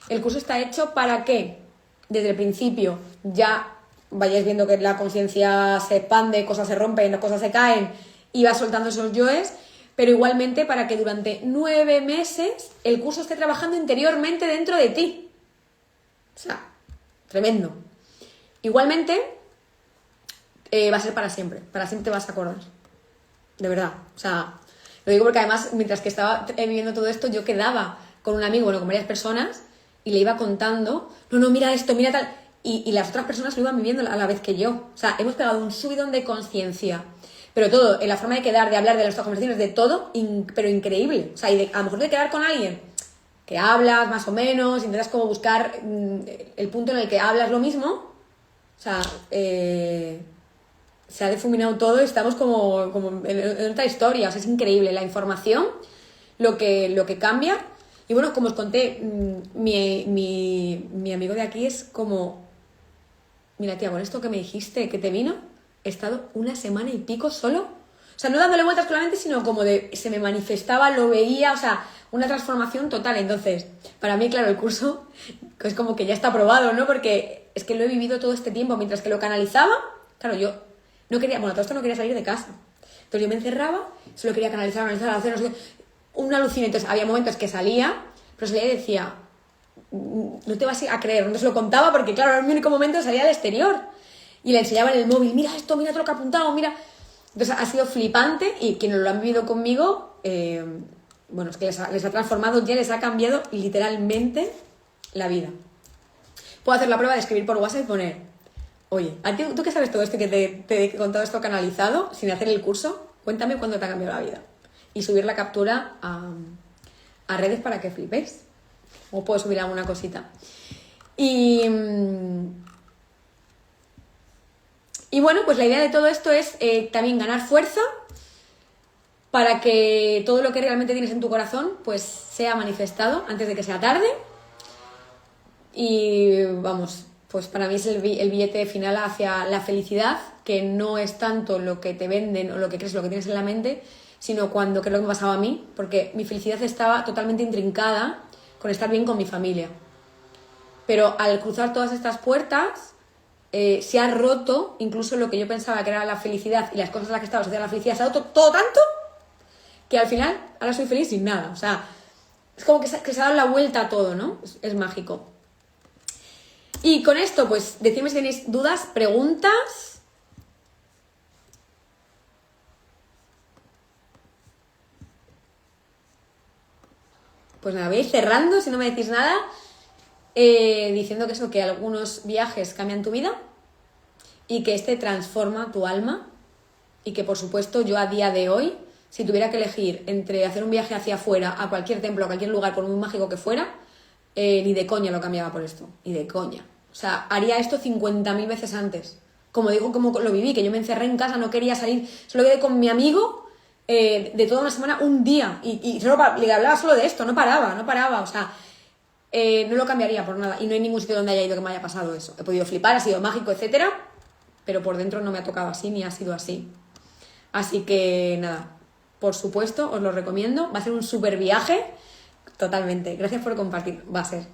El curso está hecho para que desde el principio ya vayáis viendo que la conciencia se expande, cosas se rompen, cosas se caen y va soltando esos yoes, pero igualmente para que durante 9 meses el curso esté trabajando interiormente dentro de ti. O sea, tremendo. Igualmente va a ser para siempre te vas a acordar. De verdad, o sea, lo digo porque además mientras que estaba viviendo todo esto yo quedaba con un amigo, bueno, con varias personas y le iba contando, no, mira esto, mira tal, y las otras personas lo iban viviendo a la vez que yo. O sea, hemos pegado un subidón de conciencia, pero todo, en la forma de quedar, de hablar, de nuestras conversaciones, de todo, pero increíble. O sea, y a lo mejor de quedar con alguien que hablas más o menos, intentas como buscar el punto en el que hablas lo mismo, o sea, se ha difuminado todo y estamos como en otra historia. O sea, es increíble la información, lo que cambia. Y bueno, como os conté, mi amigo de aquí es como, mira tía, con esto que me dijiste que te vino, he estado 1 semana y pico solo. O sea, no dándole vueltas con la mente, sino como se me manifestaba, lo veía, o sea, una transformación total. Entonces, para mí, claro, el curso es como que ya está aprobado, ¿no? Porque es que lo he vivido todo este tiempo mientras que lo canalizaba. Claro, yo no quería, bueno, todo esto no quería salir de casa. Entonces yo me encerraba, solo quería canalizar, hacer, no sé qué, un alucine. Entonces había momentos que salía, pero salía y decía, no te vas a creer, no se lo contaba porque claro, era mi único momento de salir al exterior. Y le enseñaba en el móvil, mira esto, mira todo lo que ha apuntado, mira. Entonces ha sido flipante y quienes lo han vivido conmigo, bueno, es que les ha transformado, ya les ha cambiado literalmente la vida. Puedo hacer la prueba de escribir por WhatsApp y poner, oye, ¿a ti, tú que sabes todo esto y que te he contado esto canalizado sin hacer el curso? Cuéntame cuándo te ha cambiado la vida. Y subir la captura a redes para que flipéis. O puedo subir alguna cosita. Y bueno, pues la idea de todo esto es también ganar fuerza para que todo lo que realmente tienes en tu corazón pues sea manifestado antes de que sea tarde. Y vamos, pues para mí es el billete final hacia la felicidad, que no es tanto lo que te venden o lo que crees, lo que tienes en la mente, sino cuando, que es lo que me pasaba a mí, porque mi felicidad estaba totalmente intrincada con estar bien con mi familia. Pero al cruzar todas estas puertas, se ha roto incluso lo que yo pensaba que era la felicidad y las cosas en las que estaba asociada a la felicidad. Se ha roto todo tanto que al final ahora soy feliz sin nada. O sea, es como que se ha dado la vuelta a todo, ¿no? Es mágico. Y con esto, pues, decidme si tenéis dudas, preguntas. Pues nada, voy a ir cerrando, si no me decís nada, diciendo que eso, que algunos viajes cambian tu vida y que este transforma tu alma y que, por supuesto, yo a día de hoy, si tuviera que elegir entre hacer un viaje hacia afuera, a cualquier templo, a cualquier lugar, por muy mágico que fuera, ni de coña lo cambiaba por esto, ni de coña. O sea, haría esto 50.000 veces antes. Como digo, como lo viví, que yo me encerré en casa, no quería salir, solo quedé con mi amigo de toda una semana, un día, y solo le hablaba solo de esto, no paraba, o sea, no lo cambiaría por nada, y no hay ningún sitio donde haya ido que me haya pasado eso. He podido flipar, ha sido mágico, etcétera, pero por dentro no me ha tocado así, ni ha sido así. Así que nada, por supuesto, os lo recomiendo, va a ser un súper viaje, totalmente, gracias por compartir, va a ser.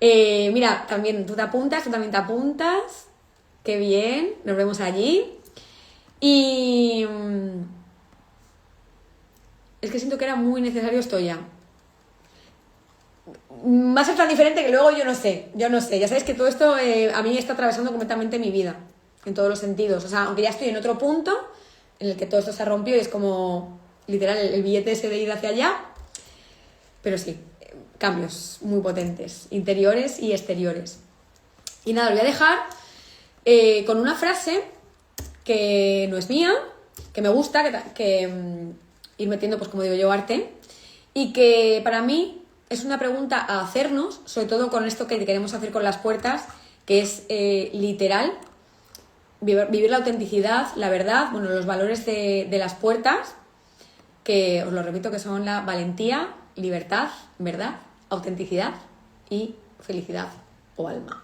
Mira, también tú también te apuntas, qué bien, nos vemos allí. Y es que siento que era muy necesario esto ya. Va a ser tan diferente que luego yo no sé, ya sabéis que todo esto a mí está atravesando completamente mi vida, en todos los sentidos, o sea, aunque ya estoy en otro punto en el que todo esto se rompió y es como literal el billete ese de ir hacia allá, pero sí, cambios muy potentes, interiores y exteriores. Y nada, os voy a dejar con una frase que no es mía, que me gusta, ir metiendo, pues como digo yo, arte, y que para mí es una pregunta a hacernos, sobre todo con esto que queremos hacer con las puertas, que es literal, vivir la autenticidad, la verdad, bueno, los valores de las puertas, que os lo repito que son la valentía, libertad, verdad, autenticidad y felicidad o alma.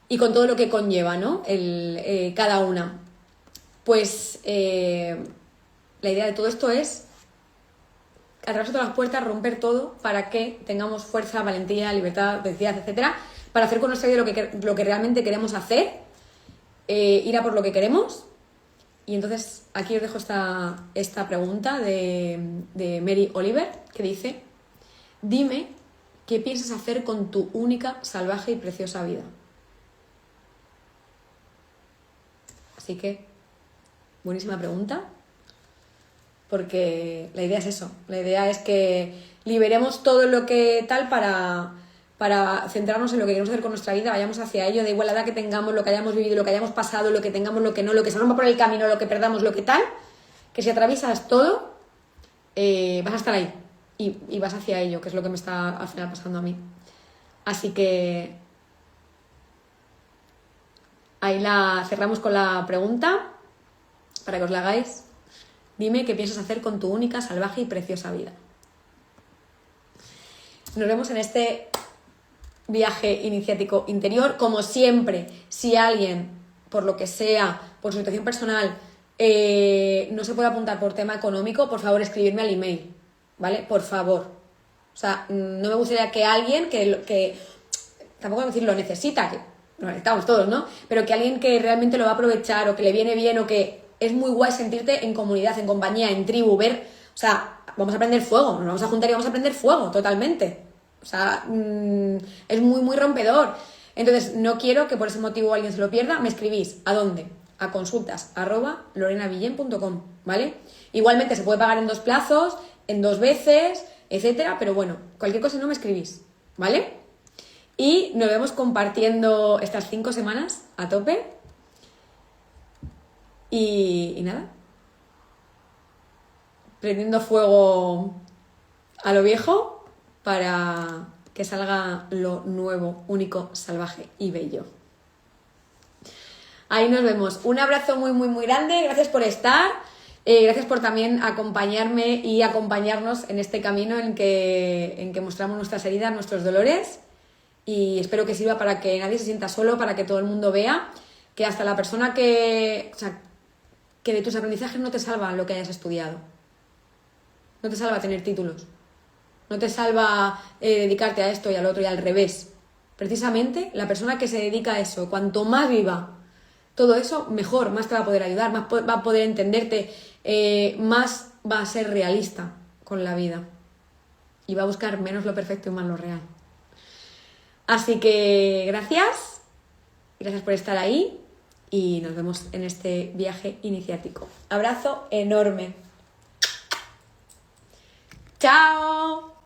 Y con todo lo que conlleva, ¿no? Cada una. Pues la idea de todo esto es atravesar todas las puertas, romper todo para que tengamos fuerza, valentía, libertad, autenticidad, etcétera, para hacer con nuestra vida lo que realmente queremos hacer, ir a por lo que queremos. Y entonces aquí os dejo esta pregunta de Mary Oliver, que dice: dime qué piensas hacer con tu única, salvaje y preciosa vida. Así que, buenísima pregunta, porque la idea es eso, la idea es que liberemos todo lo que tal para centrarnos en lo que queremos hacer con nuestra vida, vayamos hacia ello, da igual la edad que tengamos, lo que hayamos vivido, lo que hayamos pasado, lo que tengamos, lo que no, lo que se rompa por el camino, lo que perdamos, lo que tal, que si atraviesas todo, vas a estar ahí y vas hacia ello, que es lo que me está al final pasando a mí. Así que ahí la cerramos con la pregunta, para que os la hagáis. Dime qué piensas hacer con tu única, salvaje y preciosa vida. Nos vemos en este viaje iniciático interior. Como siempre, si alguien, por lo que sea, por su situación personal, no se puede apuntar por tema económico, por favor escribirme al email, ¿vale? Por favor. O sea, no me gustaría que alguien que tampoco decir lo necesita, que lo necesitamos todos, ¿no? Pero que alguien que realmente lo va a aprovechar o que le viene bien o que es muy guay sentirte en comunidad, en compañía, en tribu, ver, o sea, vamos a prender fuego, nos vamos a juntar y vamos a prender fuego, totalmente. O sea, es muy, muy rompedor. Entonces, no quiero que por ese motivo alguien se lo pierda. Me escribís, ¿a dónde? A consultas@lorenavillén.com, ¿vale? Igualmente se puede pagar en 2 plazos, en 2 veces, etcétera, pero bueno, cualquier cosa no me escribís, ¿vale? Y nos vemos compartiendo estas 5 semanas a tope. Y nada, prendiendo fuego a lo viejo para que salga lo nuevo, único, salvaje y bello. Ahí nos vemos. Un abrazo muy, muy, muy grande. Gracias por estar. Gracias por también acompañarme y acompañarnos en este camino en que mostramos nuestras heridas, nuestros dolores. Y espero que sirva para que nadie se sienta solo, para que todo el mundo vea que hasta la persona que de tus aprendizajes no te salva lo que hayas estudiado. No te salva tener títulos. No te salva dedicarte a esto y al otro y al revés. Precisamente la persona que se dedica a eso, cuanto más viva todo eso, mejor, más te va a poder ayudar, más va a poder entenderte, más va a ser realista con la vida. Y va a buscar menos lo perfecto y más lo real. Así que gracias por estar ahí y nos vemos en este viaje iniciático. Abrazo enorme. ¡Chao!